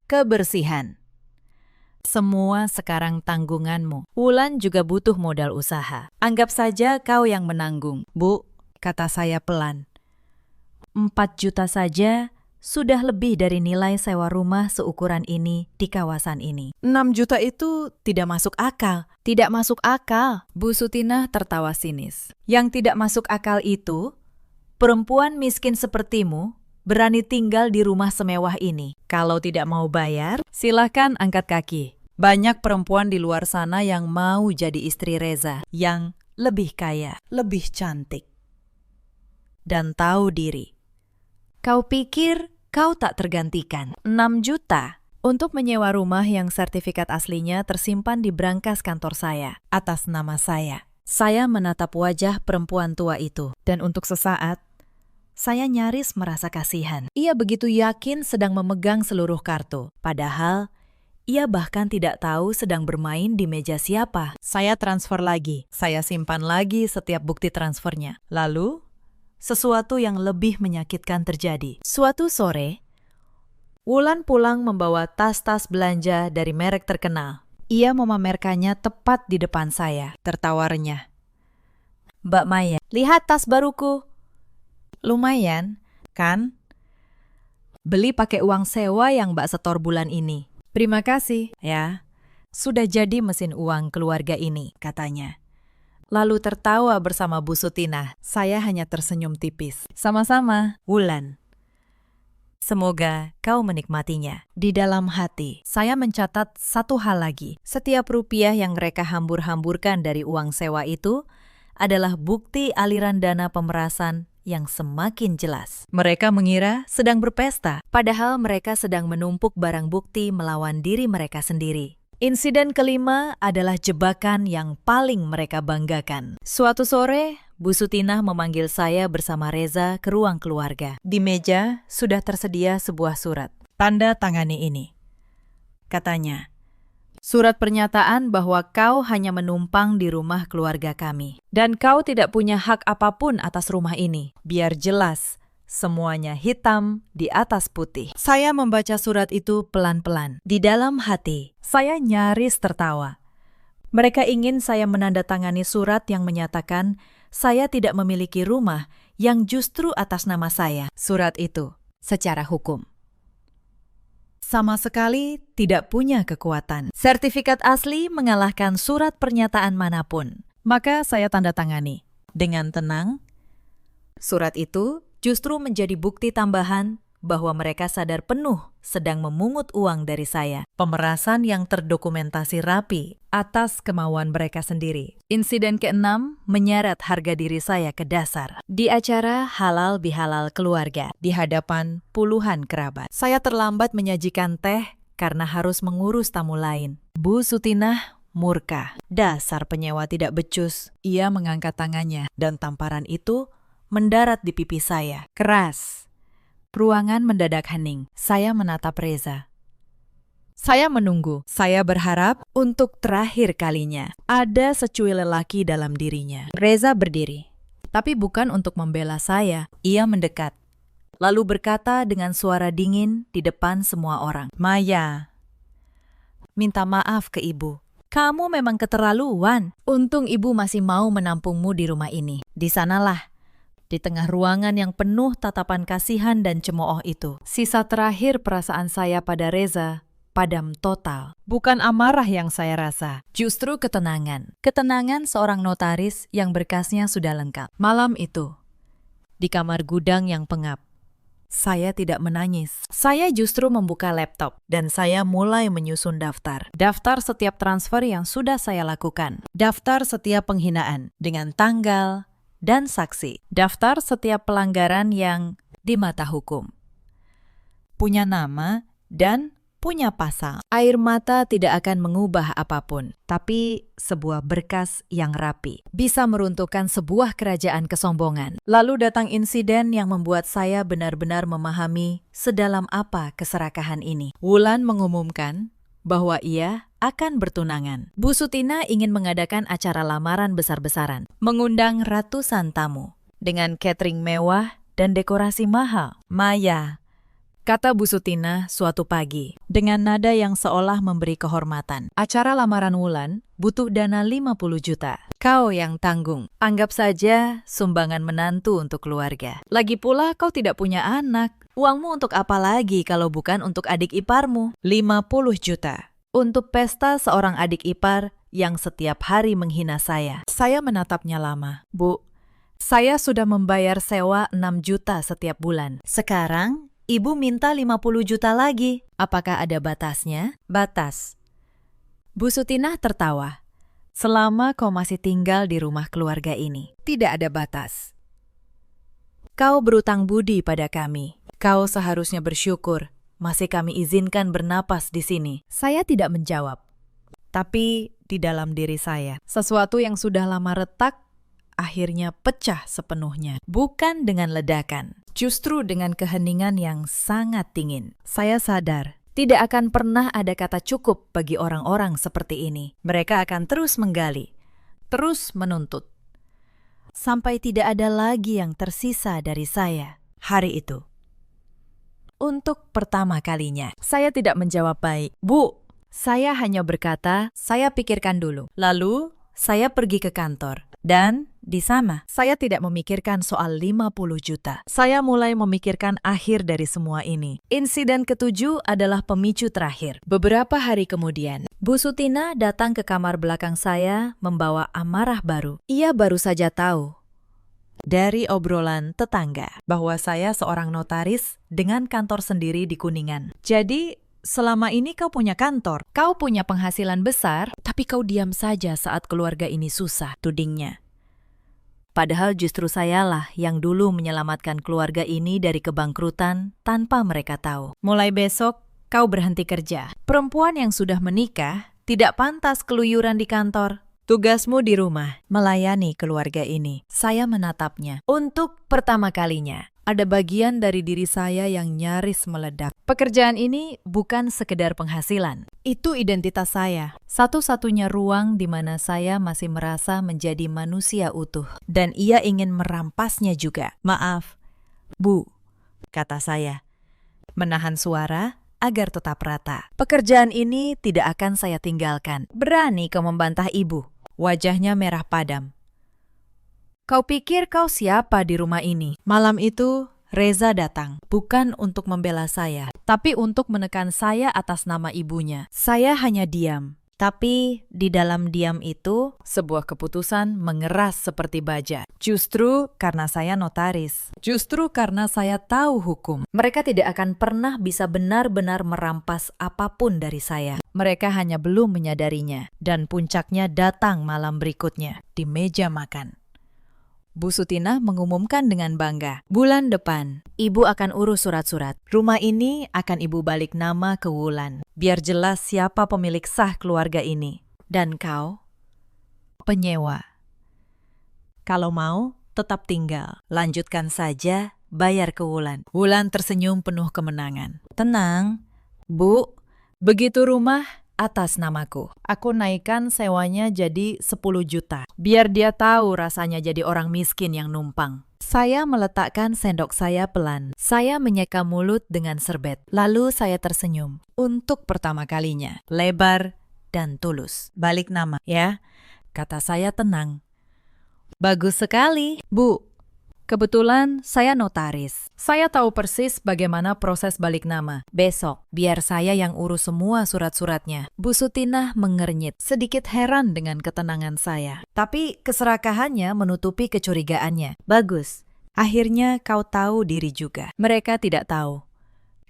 A: kebersihan. Semua sekarang tanggunganmu. Wulan juga butuh modal usaha. Anggap saja kau yang menanggung. Bu, kata saya pelan. 4 juta saja sudah lebih dari nilai sewa rumah seukuran ini di kawasan ini. 6 juta itu tidak masuk akal. Tidak masuk akal. Bu Sutinah tertawa sinis. Yang tidak masuk akal itu, perempuan miskin sepertimu berani tinggal di rumah semewah ini. Kalau tidak mau bayar, silakan angkat kaki. Banyak perempuan di luar sana yang mau jadi istri Reza, yang lebih kaya, lebih cantik, dan tahu diri. Kau pikir kau tak tergantikan? 6 juta untuk menyewa rumah yang sertifikat aslinya tersimpan di brankas kantor saya, atas nama saya. Saya menatap wajah perempuan tua itu, dan untuk sesaat, saya nyaris merasa kasihan. Ia begitu yakin sedang memegang seluruh kartu. Padahal, ia bahkan tidak tahu sedang bermain di meja siapa. Saya transfer lagi. Saya simpan lagi setiap bukti transfernya. Lalu, sesuatu yang lebih menyakitkan terjadi. Suatu sore, Wulan pulang membawa tas-tas belanja dari merek terkenal. Ia memamerkannya tepat di depan saya. Tertawa renyah. Mbak Maya, lihat tas baruku. Lumayan, kan? Beli pakai uang sewa yang Mbak setor bulan ini. Terima kasih, ya. Sudah jadi mesin uang keluarga ini, katanya. Lalu tertawa bersama Bu Sutinah. Saya hanya tersenyum tipis. Sama-sama, Wulan. Semoga kau menikmatinya. Di dalam hati, saya mencatat satu hal lagi. Setiap rupiah yang mereka hambur-hamburkan dari uang sewa itu adalah bukti aliran dana pemerasan yang semakin jelas. Mereka mengira sedang berpesta, padahal mereka sedang menumpuk barang bukti melawan diri mereka sendiri. Insiden kelima adalah jebakan yang paling mereka banggakan. Suatu sore, Bu Sutinah memanggil saya bersama Reza ke ruang keluarga. Di meja sudah tersedia sebuah surat. Tanda tangani ini. Katanya, surat pernyataan bahwa kau hanya menumpang di rumah keluarga kami. Dan kau tidak punya hak apapun atas rumah ini. Biar jelas, semuanya hitam di atas putih. Saya membaca surat itu pelan-pelan. Di dalam hati, saya nyaris tertawa. Mereka ingin saya menandatangani surat yang menyatakan saya tidak memiliki rumah yang justru atas nama saya. Surat itu, secara hukum, sama sekali tidak punya kekuatan. Sertifikat asli mengalahkan surat pernyataan manapun. Maka saya tanda tangani. Dengan tenang, surat itu justru menjadi bukti tambahan bahwa mereka sadar penuh sedang memungut uang dari saya. Pemerasan yang terdokumentasi rapi atas kemauan mereka sendiri. Insiden ke-6 menyeret harga diri saya ke dasar. Di acara halal bihalal keluarga, di hadapan puluhan kerabat. Saya terlambat menyajikan teh karena harus mengurus tamu lain. Bu Sutinah murka. Dasar penyewa tidak becus. Ia mengangkat tangannya dan tamparan itu mendarat di pipi saya. Keras. Ruangan mendadak hening. Saya menatap Reza. Saya menunggu. Saya berharap untuk terakhir kalinya ada secuil lelaki dalam dirinya. Reza berdiri. Tapi bukan untuk membela saya. Ia mendekat. Lalu berkata dengan suara dingin di depan semua orang. Maya, minta maaf ke ibu. Kamu memang keterlaluan. Untung ibu masih mau menampungmu di rumah ini. Di sanalah. Di tengah ruangan yang penuh tatapan kasihan dan cemooh itu, sisa terakhir perasaan saya pada Reza padam total. Bukan amarah yang saya rasa, justru ketenangan. Ketenangan seorang notaris yang berkasnya sudah lengkap. Malam itu, di kamar gudang yang pengap, saya tidak menangis. Saya justru membuka laptop dan saya mulai menyusun daftar. Daftar setiap transfer yang sudah saya lakukan. Daftar setiap penghinaan dengan tanggal dan saksi. Daftar setiap pelanggaran yang di mata hukum. Punya nama dan punya pasal. Air mata tidak akan mengubah apapun, tapi sebuah berkas yang rapi bisa meruntuhkan sebuah kerajaan kesombongan. Lalu datang insiden yang membuat saya benar-benar memahami sedalam apa keserakahan ini. Wulan mengumumkan bahwa ia akan bertunangan. Bu Sutina ingin mengadakan acara lamaran besar-besaran, mengundang ratusan tamu, dengan catering mewah dan dekorasi mahal. Maya, kata Bu Sutina suatu pagi, dengan nada yang seolah memberi kehormatan. Acara lamaran Wulan butuh dana 50 juta. Kau yang tanggung. Anggap saja sumbangan menantu untuk keluarga. Lagi pula kau tidak punya anak. Uangmu untuk apa lagi kalau bukan untuk adik iparmu? 50 juta. Untuk pesta seorang adik ipar yang setiap hari menghina saya. Saya menatapnya lama. Bu, saya sudah membayar sewa 6 juta setiap bulan. Sekarang, ibu minta 50 juta lagi. Apakah ada batasnya? Batas. Bu Sutinah tertawa. Selama kau masih tinggal di rumah keluarga ini, tidak ada batas. Kau berutang budi pada kami. Kau seharusnya bersyukur masih kami izinkan bernapas di sini. Saya tidak menjawab. Tapi di dalam diri saya, sesuatu yang sudah lama retak akhirnya pecah sepenuhnya. Bukan dengan ledakan, justru dengan keheningan yang sangat dingin. Saya sadar, tidak akan pernah ada kata cukup bagi orang-orang seperti ini. Mereka akan terus menggali, terus menuntut, sampai tidak ada lagi yang tersisa dari saya hari itu. Untuk pertama kalinya, saya tidak menjawab baik. Bu, saya hanya berkata, saya pikirkan dulu. Lalu, saya pergi ke kantor. Dan di sana, saya tidak memikirkan soal 50 juta. Saya mulai memikirkan akhir dari semua ini. Insiden ke-7 adalah pemicu terakhir. Beberapa hari kemudian, Bu Sutina datang ke kamar belakang saya membawa amarah baru. Ia baru saja tahu dari obrolan tetangga bahwa saya seorang notaris dengan kantor sendiri di Kuningan. Jadi, selama ini kau punya kantor, kau punya penghasilan besar, tapi kau diam saja saat keluarga ini susah, tudingnya. Padahal justru sayalah yang dulu menyelamatkan keluarga ini dari kebangkrutan tanpa mereka tahu. Mulai besok, kau berhenti kerja. Perempuan yang sudah menikah tidak pantas keluyuran di kantor. Tugasmu di rumah, melayani keluarga ini. Saya menatapnya. Untuk pertama kalinya, ada bagian dari diri saya yang nyaris meledak. Pekerjaan ini bukan sekedar penghasilan. Itu identitas saya. Satu-satunya ruang di mana saya masih merasa menjadi manusia utuh. Dan ia ingin merampasnya juga. Maaf, Bu, kata saya, menahan suara agar tetap rata. Pekerjaan ini tidak akan saya tinggalkan. Berani kau membantah ibu? Wajahnya merah padam. Kau pikir kau siapa di rumah ini? Malam itu, Reza datang, bukan untuk membela saya, tapi untuk menekan saya atas nama ibunya. Saya hanya diam. Tapi di dalam diam itu, sebuah keputusan mengeras seperti baja. Justru karena saya notaris. Justru karena saya tahu hukum. Mereka tidak akan pernah bisa benar-benar merampas apapun dari saya. Mereka hanya belum menyadarinya. Dan puncaknya datang malam berikutnya, di meja makan. Bu Sutinah mengumumkan dengan bangga, bulan depan, Ibu akan urus surat-surat. Rumah ini akan Ibu balik nama ke Wulan, biar jelas siapa pemilik sah keluarga ini. Dan kau, penyewa. Kalau mau, tetap tinggal. Lanjutkan saja, bayar ke Wulan. Wulan tersenyum penuh kemenangan. Tenang, Bu, begitu rumah atas namaku. Aku naikkan sewanya jadi 10 juta. Biar dia tahu rasanya jadi orang miskin yang numpang. Saya meletakkan sendok saya pelan. Saya menyeka mulut dengan serbet. Lalu saya tersenyum. Untuk pertama kalinya. Lebar dan tulus. Balik nama, ya. Kata saya tenang. Bagus sekali, Bu. Kebetulan saya notaris. Saya tahu persis bagaimana proses balik nama. Besok, biar saya yang urus semua surat-suratnya. Bu Sutinah mengernyit, sedikit heran dengan ketenangan saya. Tapi keserakahannya menutupi kecurigaannya. Bagus, akhirnya kau tahu diri juga. Mereka tidak tahu.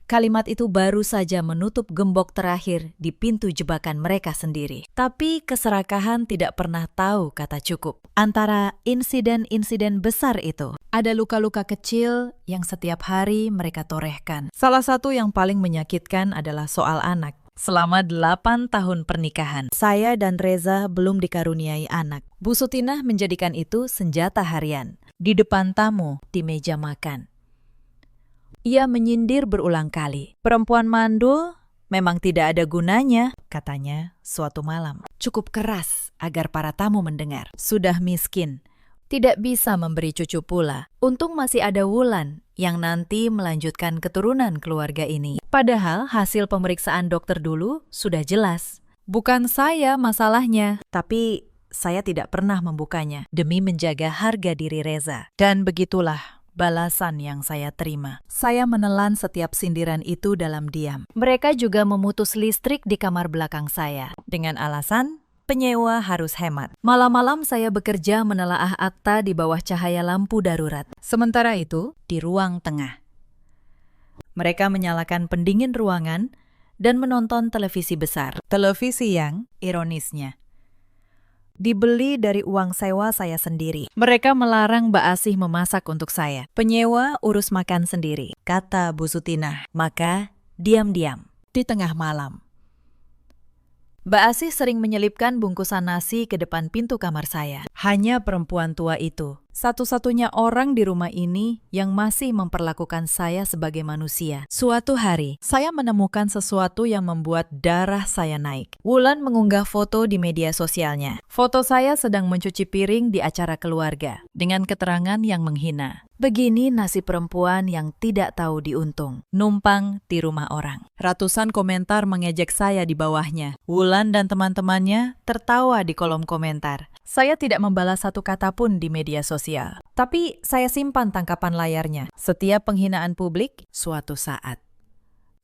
A: Kalimat itu baru saja menutup gembok terakhir di pintu jebakan mereka sendiri. Tapi keserakahan tidak pernah tahu kata cukup. Antara insiden-insiden besar itu, ada luka-luka kecil yang setiap hari mereka torehkan. Salah satu yang paling menyakitkan adalah soal anak. Selama 8 tahun pernikahan, saya dan Reza belum dikaruniai anak. Bu Sutinah menjadikan itu senjata harian. Di depan tamu, di meja makan. Ia menyindir berulang kali. Perempuan mandul memang tidak ada gunanya, katanya suatu malam. Cukup keras agar para tamu mendengar. Sudah miskin, tidak bisa memberi cucu pula. Untung masih ada Wulan yang nanti melanjutkan keturunan keluarga ini. Padahal hasil pemeriksaan dokter dulu sudah jelas. Bukan saya masalahnya, tapi saya tidak pernah membukanya demi menjaga harga diri Reza. Dan begitulah balasan yang saya terima. Saya menelan setiap sindiran itu dalam diam. Mereka juga memutus listrik di kamar belakang saya dengan alasan penyewa harus hemat. Malam-malam saya bekerja menelaah akta di bawah cahaya lampu darurat. Sementara itu, di ruang tengah, mereka menyalakan pendingin ruangan dan menonton televisi besar. Televisi yang, ironisnya, dibeli dari uang sewa saya sendiri. Mereka melarang Mbak Asih memasak untuk saya. Penyewa urus makan sendiri, kata Bu Sutinah. Maka diam-diam di tengah malam, Mbak Asih sering menyelipkan bungkusan nasi ke depan pintu kamar saya. Hanya perempuan tua itu, satu-satunya orang di rumah ini yang masih memperlakukan saya sebagai manusia. Suatu hari, saya menemukan sesuatu yang membuat darah saya naik. Wulan mengunggah foto di media sosialnya. Foto saya sedang mencuci piring di acara keluarga, dengan keterangan yang menghina. Begini nasib perempuan yang tidak tahu diuntung, numpang di rumah orang. Ratusan komentar mengejek saya di bawahnya. Wulan dan teman-temannya tertawa di kolom komentar. Saya tidak membalas satu kata pun di media sosial. Tapi saya simpan tangkapan layarnya. Setiap penghinaan publik, suatu saat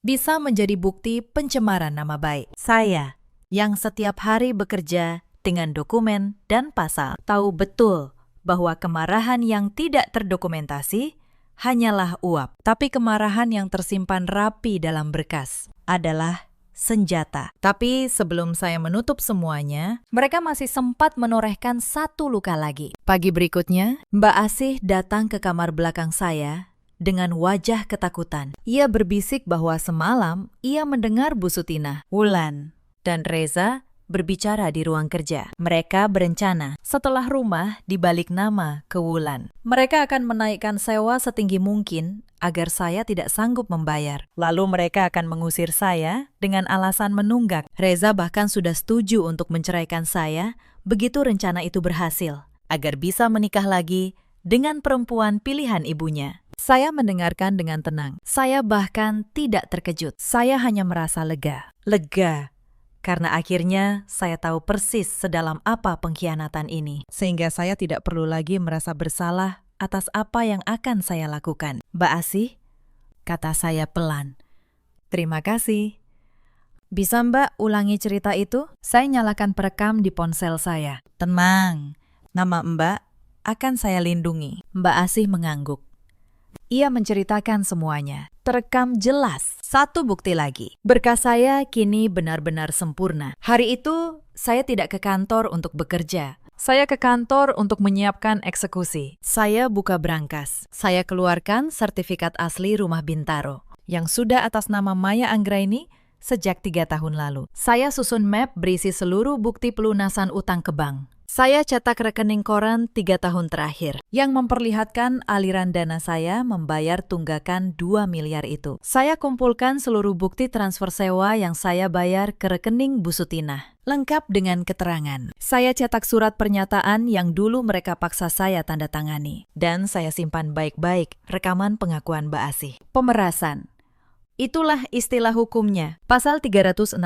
A: bisa menjadi bukti pencemaran nama baik. Saya, yang setiap hari bekerja dengan dokumen dan pasal, tahu betul bahwa kemarahan yang tidak terdokumentasi hanyalah uap. Tapi kemarahan yang tersimpan rapi dalam berkas adalah senjata. Tapi sebelum saya menutup semuanya, mereka masih sempat menorehkan satu luka lagi. Pagi berikutnya, Mbak Asih datang ke kamar belakang saya dengan wajah ketakutan. Ia berbisik bahwa semalam ia mendengar Bu Sutinah, Wulan, dan Reza berbicara di ruang kerja. Mereka berencana setelah rumah dibalik nama ke Wulan, mereka akan menaikkan sewa setinggi mungkin agar saya tidak sanggup membayar. Lalu mereka akan mengusir saya dengan alasan menunggak. Reza bahkan sudah setuju untuk menceraikan saya begitu rencana itu berhasil, agar bisa menikah lagi dengan perempuan pilihan ibunya. Saya mendengarkan dengan tenang. Saya bahkan tidak terkejut. Saya hanya merasa lega. Lega karena akhirnya saya tahu persis sedalam apa pengkhianatan ini. Sehingga saya tidak perlu lagi merasa bersalah atas apa yang akan saya lakukan. Mbak Asih, kata saya pelan. Terima kasih. Bisa Mbak ulangi cerita itu? Saya nyalakan perekam di ponsel saya. Tenang, nama Mbak akan saya lindungi. Mbak Asih mengangguk. Ia menceritakan semuanya. Terekam jelas. Satu bukti lagi. Berkas saya kini benar-benar sempurna. Hari itu, saya tidak ke kantor untuk bekerja. Saya ke kantor untuk menyiapkan eksekusi. Saya buka brankas. Saya keluarkan sertifikat asli rumah Bintaro yang sudah atas nama Maya Anggraini sejak 3 tahun lalu. Saya susun map berisi seluruh bukti pelunasan utang ke bank. Saya cetak rekening koran 3 tahun terakhir yang memperlihatkan aliran dana saya membayar tunggakan 2 miliar itu. Saya kumpulkan seluruh bukti transfer sewa yang saya bayar ke rekening Bu Sutinah, lengkap dengan keterangan. Saya cetak surat pernyataan yang dulu mereka paksa saya tanda tangani. Dan saya simpan baik-baik rekaman pengakuan Mbak Asih. Pemerasan. Itulah istilah hukumnya. Pasal 368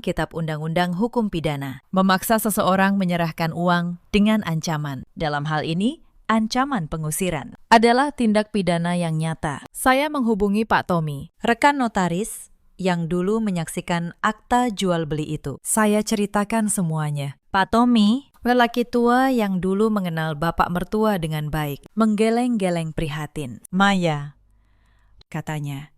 A: Kitab Undang-Undang Hukum Pidana. Memaksa seseorang menyerahkan uang dengan ancaman. Dalam hal ini, ancaman pengusiran adalah tindak pidana yang nyata. Saya menghubungi Pak Tommy, rekan notaris yang dulu menyaksikan akta jual beli itu. Saya ceritakan semuanya. Pak Tommy, lelaki tua yang dulu mengenal bapak mertua dengan baik, menggeleng-geleng prihatin. Maya, katanya,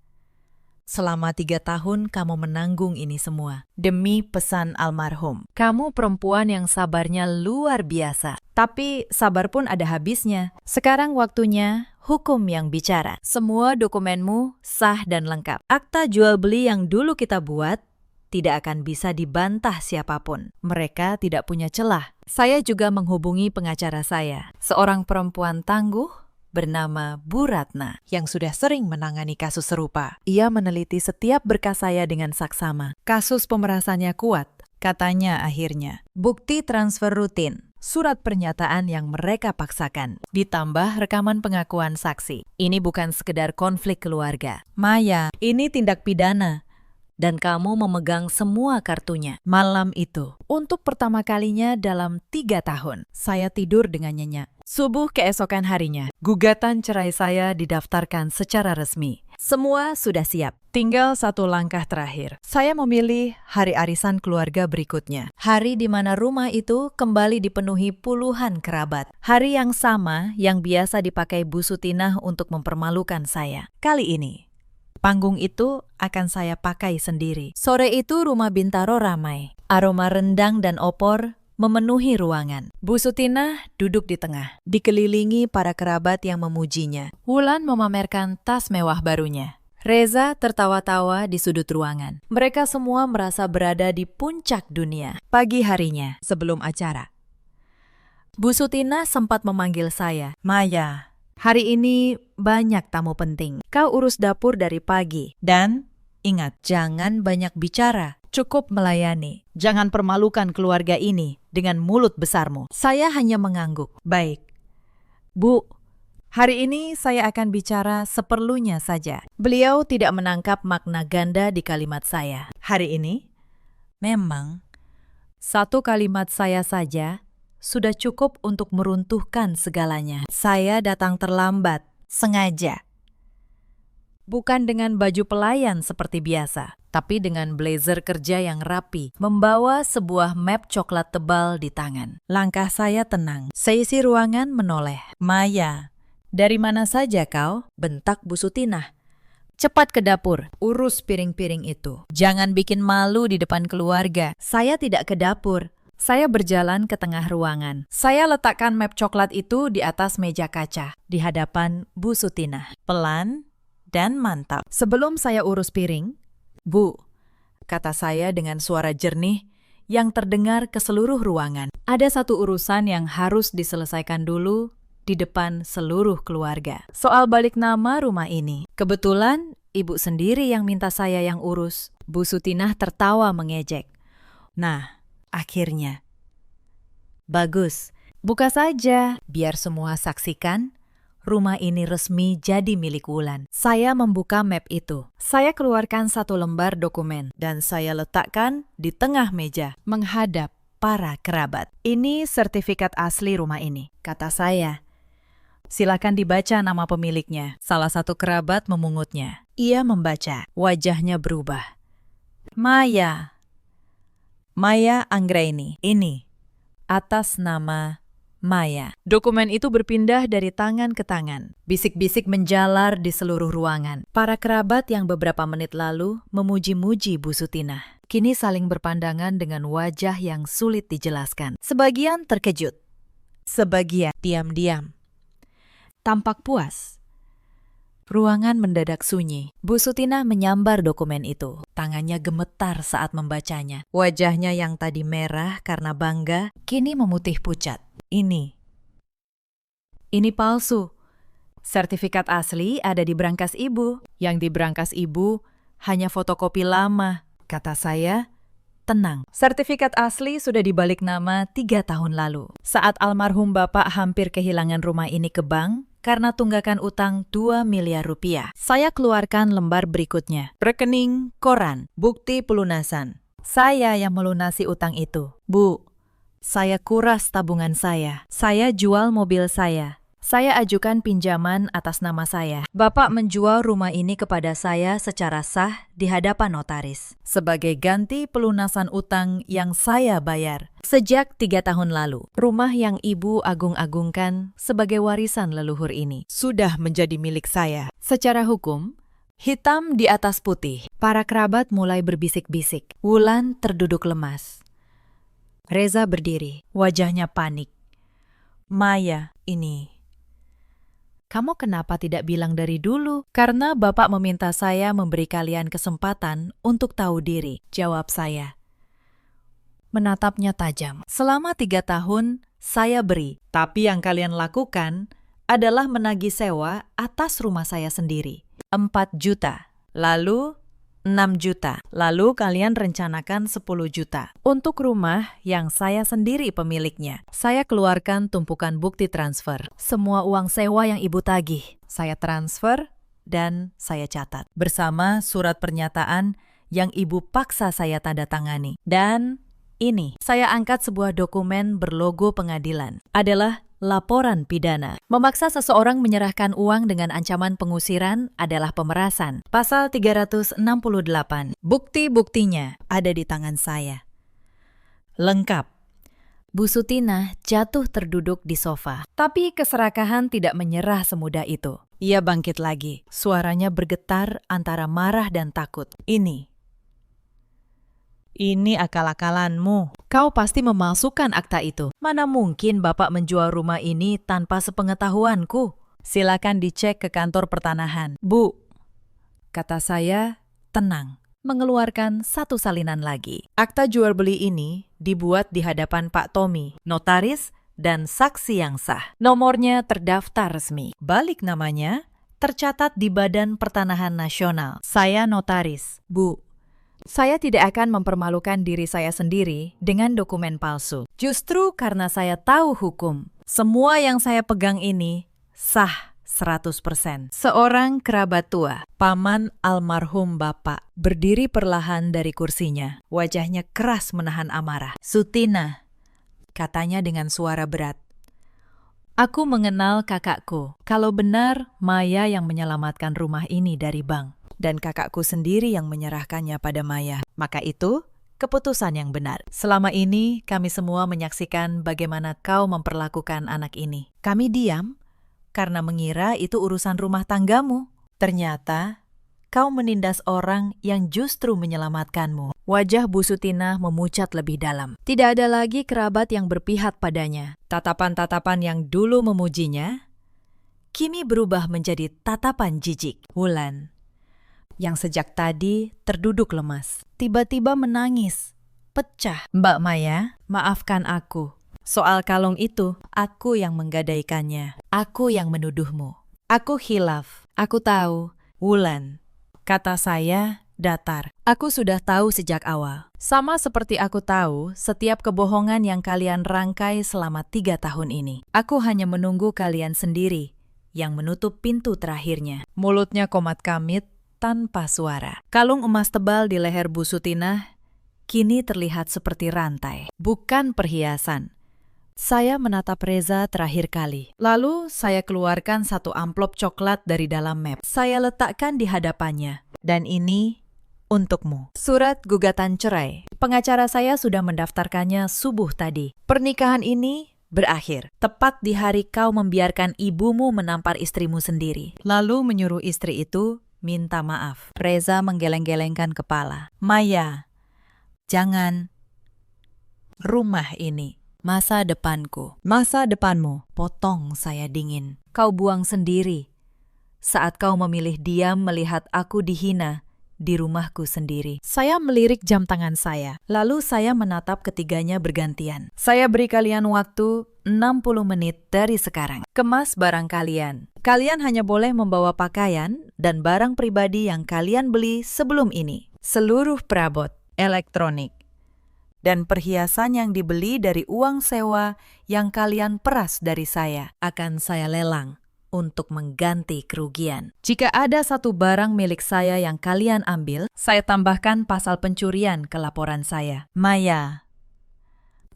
A: selama 3 tahun kamu menanggung ini semua, demi pesan almarhum. Kamu perempuan yang sabarnya luar biasa. Tapi sabar pun ada habisnya. Sekarang waktunya hukum yang bicara. Semua dokumenmu sah dan lengkap. Akta jual beli yang dulu kita buat tidak akan bisa dibantah siapapun. Mereka tidak punya celah. Saya juga menghubungi pengacara saya, seorang perempuan tangguh bernama Bu Ratna yang sudah sering menangani kasus serupa. Ia meneliti setiap berkas saya dengan saksama. Kasus pemerasannya kuat, katanya akhirnya. Bukti transfer rutin, surat pernyataan yang mereka paksakan, ditambah rekaman pengakuan saksi. Ini bukan sekedar konflik keluarga. Maya, ini tindak pidana. Dan kamu memegang semua kartunya. Malam itu, untuk pertama kalinya dalam 3 tahun, saya tidur dengan nyenyak. Subuh keesokan harinya, gugatan cerai saya didaftarkan secara resmi. Semua sudah siap. Tinggal satu langkah terakhir. Saya memilih hari arisan keluarga berikutnya. Hari di mana rumah itu kembali dipenuhi puluhan kerabat. Hari yang sama yang biasa dipakai Bu Sutinah untuk mempermalukan saya. Kali ini, panggung itu akan saya pakai sendiri. Sore itu rumah Bintaro ramai. Aroma rendang dan opor memenuhi ruangan. Bu Sutinah duduk di tengah, dikelilingi para kerabat yang memujinya. Wulan memamerkan tas mewah barunya. Reza tertawa-tawa di sudut ruangan. Mereka semua merasa berada di puncak dunia. Pagi harinya, sebelum acara, Bu Sutinah sempat memanggil saya. Maya, hari ini banyak tamu penting. Kau urus dapur dari pagi. Dan ingat, jangan banyak bicara. Cukup melayani. Jangan permalukan keluarga ini dengan mulut besarmu. Saya hanya mengangguk. Baik. Bu, hari ini saya akan bicara seperlunya saja. Beliau tidak menangkap makna ganda di kalimat saya. Hari ini, memang, satu kalimat saya saja sudah cukup untuk meruntuhkan segalanya. Saya datang terlambat, sengaja. Bukan dengan baju pelayan seperti biasa, tapi dengan blazer kerja yang rapi, membawa sebuah map coklat tebal di tangan. Langkah saya tenang. Seisi ruangan menoleh. Maya, dari mana saja kau? Bentak Bu Sutinah. Cepat ke dapur, urus piring-piring itu. Jangan bikin malu di depan keluarga. Saya tidak ke dapur. Saya berjalan ke tengah ruangan. Saya letakkan map coklat itu di atas meja kaca, di hadapan Bu Sutinah. Pelan dan mantap. Sebelum saya urus piring, Bu, kata saya dengan suara jernih yang terdengar ke seluruh ruangan. Ada satu urusan yang harus diselesaikan dulu di depan seluruh keluarga. Soal balik nama rumah ini. Kebetulan ibu sendiri yang minta saya yang urus. Bu Sutinah tertawa mengejek. Nah, akhirnya. Bagus, buka saja. Biar semua saksikan. Rumah ini resmi jadi milik Wulan. Saya membuka map itu. Saya keluarkan satu lembar dokumen dan saya letakkan di tengah meja menghadap para kerabat. Ini sertifikat asli rumah ini, kata saya. Silakan dibaca nama pemiliknya. Salah satu kerabat memungutnya. Ia membaca. Wajahnya berubah. Maya. Maya Anggraini. Ini. Atas nama Maya. Dokumen itu berpindah dari tangan ke tangan. Bisik-bisik menjalar di seluruh ruangan. Para kerabat yang beberapa menit lalu memuji-muji Bu Sutinah kini saling berpandangan dengan wajah yang sulit dijelaskan. Sebagian terkejut, sebagian diam-diam, tampak puas. Ruangan mendadak sunyi. Bu Sutinah menyambar dokumen itu. Tangannya gemetar saat membacanya. Wajahnya yang tadi merah karena bangga, kini memutih pucat. Ini palsu. Sertifikat asli ada di brankas ibu. Yang di brankas ibu hanya fotokopi lama. Kata saya, tenang. Sertifikat asli sudah dibalik nama 3 tahun lalu. Saat almarhum Bapak hampir kehilangan rumah ini ke bank karena tunggakan utang 2 miliar rupiah. Saya keluarkan lembar berikutnya. Rekening, koran, bukti pelunasan. Saya yang melunasi utang itu. Bu, saya kuras tabungan saya. Saya jual mobil saya. Saya ajukan pinjaman atas nama saya. Bapak menjual rumah ini kepada saya secara sah di hadapan notaris. Sebagai ganti pelunasan utang yang saya bayar sejak 3 tahun lalu. Rumah yang Ibu agung-agungkan sebagai warisan leluhur ini sudah menjadi milik saya. Secara hukum, hitam di atas putih. Para kerabat mulai berbisik-bisik. Wulan terduduk lemas. Reza berdiri, wajahnya panik. Maya, ini. Kamu kenapa tidak bilang dari dulu? Karena Bapak meminta saya memberi kalian kesempatan untuk tahu diri, jawab saya. Menatapnya tajam. Selama 3 tahun, saya beri. Tapi yang kalian lakukan adalah menagih sewa atas rumah saya sendiri. 4 juta. Lalu 6 juta. Lalu kalian rencanakan 10 juta. Untuk rumah yang saya sendiri pemiliknya. Saya keluarkan tumpukan bukti transfer. Semua uang sewa yang Ibu tagih. Saya transfer dan saya catat. Bersama surat pernyataan yang Ibu paksa saya tanda tangani. Dan ini, saya angkat sebuah dokumen berlogo pengadilan. Adalah laporan pidana. Memaksa seseorang menyerahkan uang dengan ancaman pengusiran adalah pemerasan. Pasal 368. Bukti-buktinya ada di tangan saya. Lengkap. Bu Sutinah jatuh terduduk di sofa. Tapi keserakahan tidak menyerah semudah itu. Ia bangkit lagi. Suaranya bergetar antara marah dan takut. Ini akal-akalanmu. Kau pasti memalsukan akta itu. Mana mungkin Bapak menjual rumah ini tanpa sepengetahuanku? Silakan dicek ke kantor pertanahan. Bu, kata saya, tenang. Mengeluarkan satu salinan lagi. Akta jual beli ini dibuat di hadapan Pak Tommy, notaris dan saksi yang sah. Nomornya terdaftar resmi. Balik namanya, tercatat di Badan Pertanahan Nasional. Saya notaris. Bu, saya tidak akan mempermalukan diri saya sendiri dengan dokumen palsu. Justru karena saya tahu hukum, semua yang saya pegang ini sah 100%. Seorang kerabat tua, paman almarhum Bapak, berdiri perlahan dari kursinya. Wajahnya keras menahan amarah. Sutinah, katanya dengan suara berat. Aku mengenal kakakku. Kalau benar, Maya yang menyelamatkan rumah ini dari bank. Dan kakakku sendiri yang menyerahkannya pada Maya. Maka itu keputusan yang benar. Selama ini kami semua menyaksikan bagaimana kau memperlakukan anak ini. Kami diam karena mengira itu urusan rumah tanggamu. Ternyata kau menindas orang yang justru menyelamatkanmu. Wajah Bu Sutinah memucat lebih dalam. Tidak ada lagi kerabat yang berpihak padanya. Tatapan-tatapan yang dulu memujinya kini berubah menjadi tatapan jijik. Wulan, yang sejak tadi terduduk lemas, tiba-tiba menangis, pecah. Mbak Maya, maafkan aku. Soal kalung itu, aku yang menggadaikannya. Aku yang menuduhmu. Aku khilaf. Aku tahu. Wulan, kata saya datar. Aku sudah tahu sejak awal. Sama seperti aku tahu setiap kebohongan yang kalian rangkai selama 3 tahun ini. Aku hanya menunggu kalian sendiri yang menutup pintu terakhirnya. Mulutnya komat kamit, tanpa suara. Kalung emas tebal di leher Bu Sutinah kini terlihat seperti rantai, bukan perhiasan. Saya menatap Reza terakhir kali. Lalu saya keluarkan satu amplop coklat dari dalam map. Saya letakkan di hadapannya. Dan ini untukmu. Surat gugatan cerai. Pengacara saya sudah mendaftarkannya subuh tadi. Pernikahan ini berakhir. Tepat di hari kau membiarkan ibumu menampar istrimu sendiri. Lalu menyuruh istri itu minta maaf. Reza menggeleng-gelengkan kepala. Maya, jangan. Rumah ini. Masa depanku. Masa depanmu. Potong saya dingin. Kau buang sendiri. Saat kau memilih diam melihat aku dihina di rumahku sendiri. Saya melirik jam tangan saya. Lalu saya menatap ketiganya bergantian. Saya beri kalian waktu 60 menit dari sekarang. Kemas barang kalian. Kalian hanya boleh membawa pakaian dan barang pribadi yang kalian beli sebelum ini. Seluruh perabot, elektronik, dan perhiasan yang dibeli dari uang sewa yang kalian peras dari saya akan saya lelang untuk mengganti kerugian. Jika ada satu barang milik saya yang kalian ambil, saya tambahkan pasal pencurian ke laporan saya. Maya,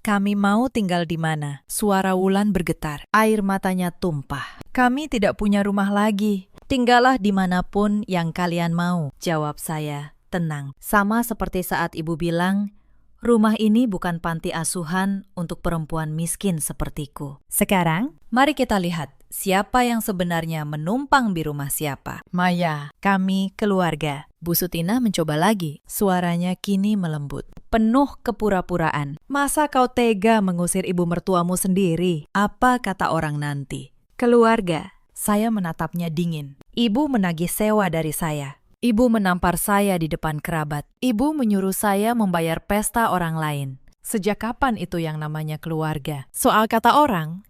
A: kami mau tinggal di mana? Suara Wulan bergetar. Air matanya tumpah. Kami tidak punya rumah lagi. Tinggallah dimanapun yang kalian mau. Jawab saya, tenang. Sama seperti saat ibu bilang, rumah ini bukan panti asuhan untuk perempuan miskin sepertiku. Sekarang, mari kita lihat siapa yang sebenarnya menumpang di rumah siapa. Maya, kami keluarga. Bu Sutina mencoba lagi. Suaranya kini melembut. Penuh kepura-puraan. Masa kau tega mengusir ibu mertuamu sendiri? Apa kata orang nanti? Keluarga. Saya menatapnya dingin. Ibu menagih sewa dari saya. Ibu menampar saya di depan kerabat. Ibu menyuruh saya membayar pesta orang lain. Sejak kapan itu yang namanya keluarga? Soal kata orang,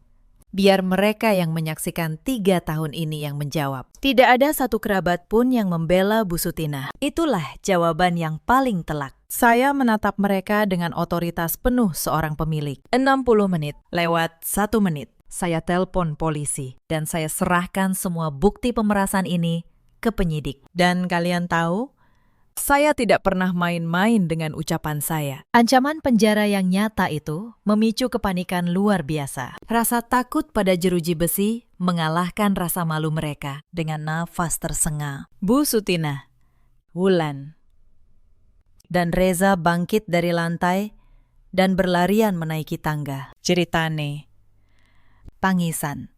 A: biar mereka yang menyaksikan 3 tahun ini yang menjawab. Tidak ada satu kerabat pun yang membela Bu Sutina. Itulah jawaban yang paling telak. Saya menatap mereka dengan otoritas penuh seorang pemilik. 60 menit, lewat 1 menit. Saya telepon polisi dan saya serahkan semua bukti pemerasan ini ke penyidik. Dan kalian tahu, saya tidak pernah main-main dengan ucapan saya. Ancaman penjara yang nyata itu memicu kepanikan luar biasa. Rasa takut pada jeruji besi mengalahkan rasa malu mereka dengan nafas tersengal. Bu Sutina, Wulan, dan Reza bangkit dari lantai dan berlarian menaiki tangga. Ceritane, tangisan,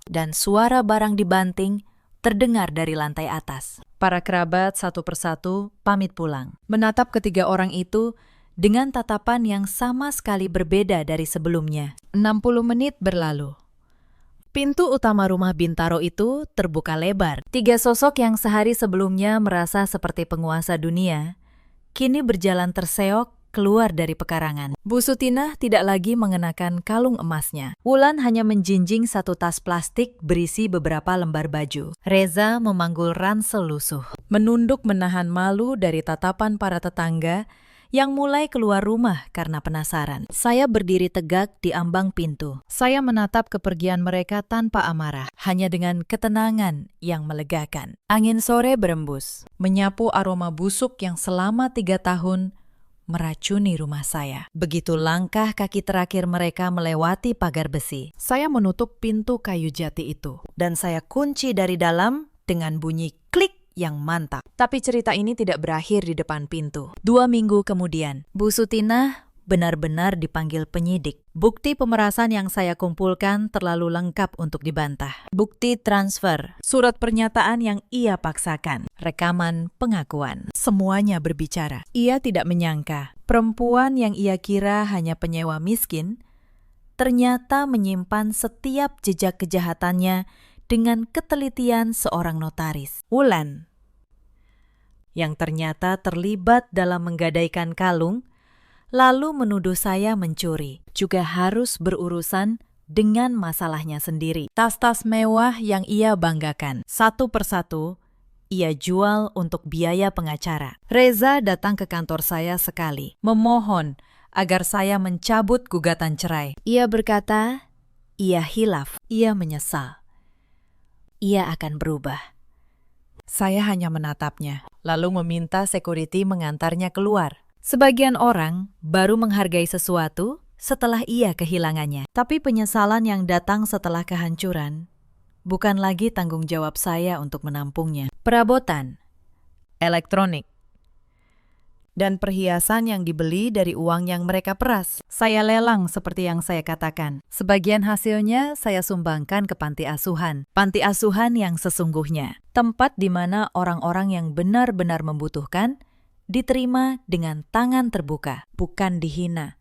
A: dan suara barang dibanting terdengar dari lantai atas. Para kerabat satu persatu pamit pulang, menatap ketiga orang itu dengan tatapan yang sama sekali berbeda dari sebelumnya. 60 menit berlalu. Pintu utama rumah Bintaro itu terbuka lebar. 3 sosok yang sehari sebelumnya merasa seperti penguasa dunia, kini berjalan terseok keluar dari pekarangan. Bu Sutina tidak lagi mengenakan kalung emasnya. Wulan hanya menjinjing satu tas plastik berisi beberapa lembar baju. Reza memanggul ransel lusuh, menunduk menahan malu dari tatapan para tetangga yang mulai keluar rumah karena penasaran. Saya berdiri tegak di ambang pintu. Saya menatap kepergian mereka tanpa amarah, hanya dengan ketenangan yang melegakan. Angin sore berembus, menyapu aroma busuk yang selama 3 tahun meracuni rumah saya. Begitu langkah kaki terakhir mereka melewati pagar besi, saya menutup pintu kayu jati itu. Dan saya kunci dari dalam dengan bunyi klik yang mantap. Tapi cerita ini tidak berakhir di depan pintu. 2 minggu kemudian, Bu Sutina benar-benar dipanggil penyidik. Bukti pemerasan yang saya kumpulkan terlalu lengkap untuk dibantah. Bukti transfer, surat pernyataan yang ia paksakan, rekaman pengakuan. Semuanya berbicara. Ia tidak menyangka perempuan yang ia kira hanya penyewa miskin ternyata menyimpan setiap jejak kejahatannya dengan ketelitian seorang notaris. Wulan, yang ternyata terlibat dalam menggadaikan kalung, lalu menuduh saya mencuri, juga harus berurusan dengan masalahnya sendiri. Tas-tas mewah yang ia banggakan, satu persatu ia jual untuk biaya pengacara. Reza datang ke kantor saya sekali, memohon agar saya mencabut gugatan cerai. Ia berkata, ia hilaf, ia menyesal. Ia akan berubah. Saya hanya menatapnya, lalu meminta security mengantarnya keluar. Sebagian orang baru menghargai sesuatu setelah ia kehilangannya. Tapi penyesalan yang datang setelah kehancuran bukan lagi tanggung jawab saya untuk menampungnya. Perabotan, elektronik, dan perhiasan yang dibeli dari uang yang mereka peras. Saya lelang seperti yang saya katakan. Sebagian hasilnya saya sumbangkan ke panti asuhan. Panti asuhan yang sesungguhnya. Tempat di mana orang-orang yang benar-benar membutuhkan diterima dengan tangan terbuka, bukan dihina.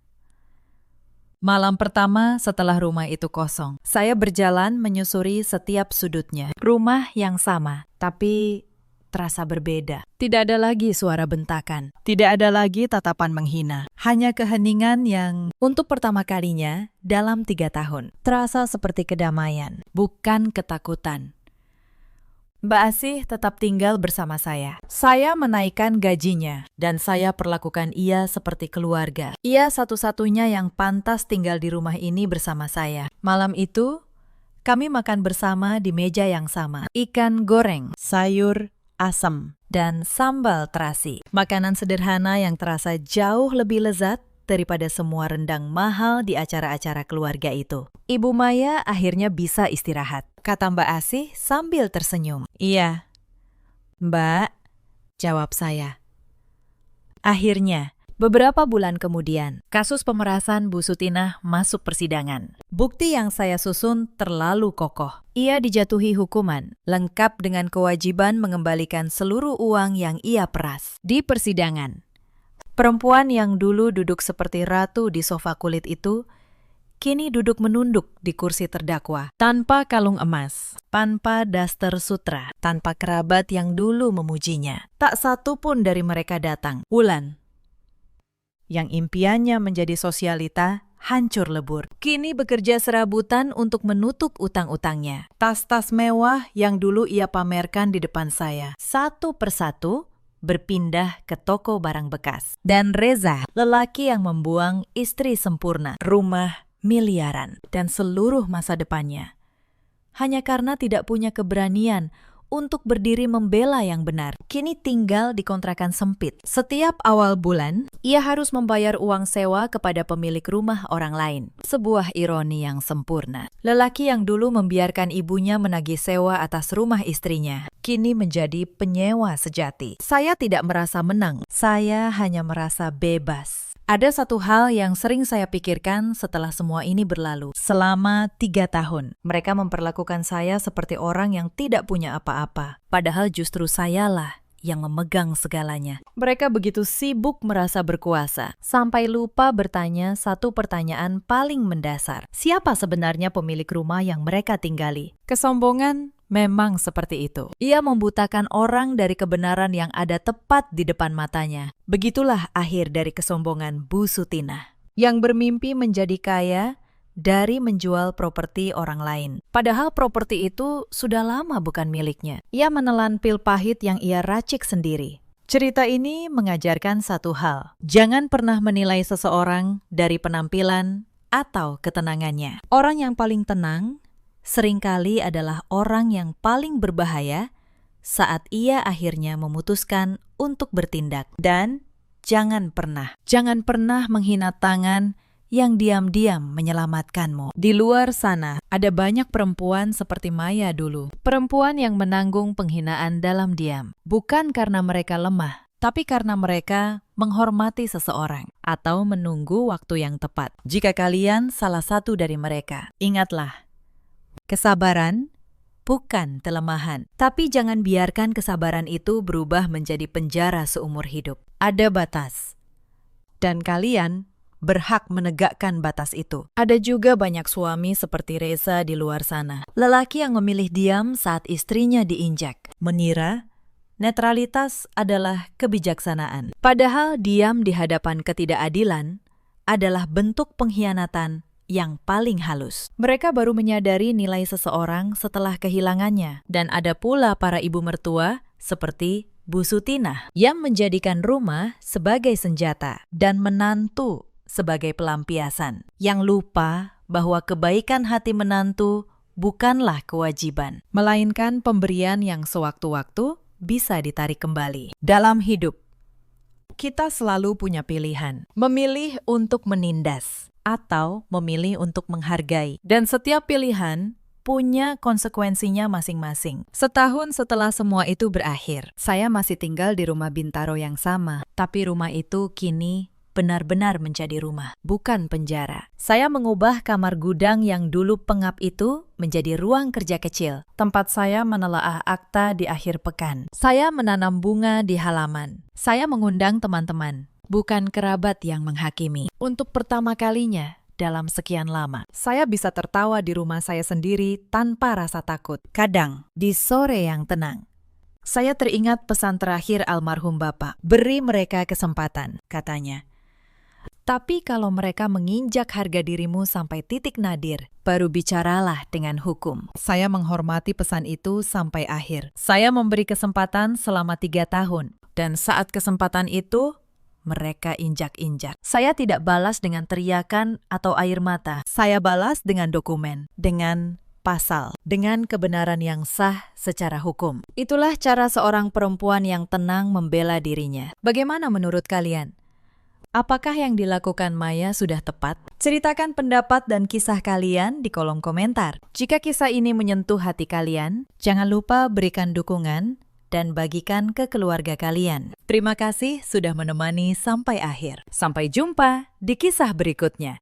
A: Malam pertama setelah rumah itu kosong, saya berjalan menyusuri setiap sudutnya. Rumah yang sama, tapi terasa berbeda. Tidak ada lagi suara bentakan. Tidak ada lagi tatapan menghina. Hanya keheningan yang untuk pertama kalinya dalam 3 tahun. Terasa seperti kedamaian, bukan ketakutan. Mbak Asih tetap tinggal bersama saya. Saya menaikkan gajinya, dan saya perlakukan ia seperti keluarga. Ia satu-satunya yang pantas tinggal di rumah ini bersama saya. Malam itu, kami makan bersama di meja yang sama. Ikan goreng, sayur asam, dan sambal terasi. Makanan sederhana yang terasa jauh lebih lezat daripada semua rendang mahal di acara-acara keluarga itu. Ibu Maya akhirnya bisa istirahat, kata Mbak Asih sambil tersenyum. Iya, Mbak, jawab saya. Akhirnya, beberapa bulan kemudian, kasus pemerasan Bu Sutinah masuk persidangan. Bukti yang saya susun terlalu kokoh. Ia dijatuhi hukuman, lengkap dengan kewajiban mengembalikan seluruh uang yang ia peras. Di persidangan, perempuan yang dulu duduk seperti ratu di sofa kulit itu, kini duduk menunduk di kursi terdakwa, tanpa kalung emas, tanpa daster sutra, tanpa kerabat yang dulu memujinya. Tak satu pun dari mereka datang. Wulan, yang impiannya menjadi sosialita, hancur lebur. Kini bekerja serabutan untuk menutup utang-utangnya. Tas-tas mewah yang dulu ia pamerkan di depan saya, satu persatu berpindah ke toko barang bekas. Dan Reza, lelaki yang membuang istri sempurna, rumah miliaran, dan seluruh masa depannya, hanya karena tidak punya keberanian untuk berdiri membela yang benar. Kini tinggal di kontrakan sempit. Setiap awal bulan, ia harus membayar uang sewa kepada pemilik rumah orang lain. Sebuah ironi yang sempurna. Lelaki yang dulu membiarkan ibunya menagih sewa atas rumah istrinya, kini menjadi penyewa sejati. Saya tidak merasa menang. Saya hanya merasa bebas. Ada satu hal yang sering saya pikirkan setelah semua ini berlalu. Selama 3 tahun, mereka memperlakukan saya seperti orang yang tidak punya apa-apa. Padahal justru sayalah yang memegang segalanya. Mereka begitu sibuk merasa berkuasa, sampai lupa bertanya satu pertanyaan paling mendasar. Siapa sebenarnya pemilik rumah yang mereka tinggali? Kesombongan memang seperti itu. Ia membutakan orang dari kebenaran yang ada tepat di depan matanya. Begitulah akhir dari kesombongan Bu Sutinah, yang bermimpi menjadi kaya dari menjual properti orang lain. Padahal properti itu sudah lama bukan miliknya. Ia menelan pil pahit yang ia racik sendiri. Cerita ini mengajarkan satu hal. Jangan pernah menilai seseorang dari penampilan atau ketenangannya. Orang yang paling tenang seringkali adalah orang yang paling berbahaya saat ia akhirnya memutuskan untuk bertindak. Dan jangan pernah menghina tangan yang diam-diam menyelamatkanmu. Di luar sana, ada banyak perempuan seperti Maya dulu. Perempuan yang menanggung penghinaan dalam diam. Bukan karena mereka lemah, tapi karena mereka menghormati seseorang atau menunggu waktu yang tepat. Jika kalian salah satu dari mereka, ingatlah, kesabaran bukan kelemahan. Tapi jangan biarkan kesabaran itu berubah menjadi penjara seumur hidup. Ada batas. Dan kalian berhak menegakkan batas itu. Ada juga banyak suami seperti Reza di luar sana. Lelaki yang memilih diam saat istrinya diinjak. Mengira netralitas adalah kebijaksanaan. Padahal diam di hadapan ketidakadilan adalah bentuk pengkhianatan yang paling halus. Mereka baru menyadari nilai seseorang setelah kehilangannya. Dan ada pula para ibu mertua seperti Bu Sutinah yang menjadikan rumah sebagai senjata dan menantu sebagai pelampiasan, yang lupa bahwa kebaikan hati menantu bukanlah kewajiban, melainkan pemberian yang sewaktu-waktu bisa ditarik kembali. Dalam hidup, kita selalu punya pilihan, memilih untuk menindas atau memilih untuk menghargai. Dan setiap pilihan punya konsekuensinya masing-masing. Setahun setelah semua itu berakhir, saya masih tinggal di rumah Bintaro yang sama. Tapi rumah itu kini benar-benar menjadi rumah, bukan penjara. Saya mengubah kamar gudang yang dulu pengap itu menjadi ruang kerja kecil, tempat saya menelaah akta di akhir pekan. Saya menanam bunga di halaman. Saya mengundang teman-teman, bukan kerabat yang menghakimi. Untuk pertama kalinya dalam sekian lama, saya bisa tertawa di rumah saya sendiri tanpa rasa takut. Kadang, di sore yang tenang, saya teringat pesan terakhir almarhum Bapak. Beri mereka kesempatan, katanya. Tapi kalau mereka menginjak harga dirimu sampai titik nadir, baru bicaralah dengan hukum. Saya menghormati pesan itu sampai akhir. Saya memberi kesempatan selama 3 tahun. Dan saat kesempatan itu, mereka injak-injak. Saya tidak balas dengan teriakan atau air mata. Saya balas dengan dokumen, dengan pasal, dengan kebenaran yang sah secara hukum. Itulah cara seorang perempuan yang tenang membela dirinya. Bagaimana menurut kalian? Apakah yang dilakukan Maya sudah tepat? Ceritakan pendapat dan kisah kalian di kolom komentar. Jika kisah ini menyentuh hati kalian, jangan lupa berikan dukungan dan bagikan ke keluarga kalian. Terima kasih sudah menemani sampai akhir. Sampai jumpa di kisah berikutnya.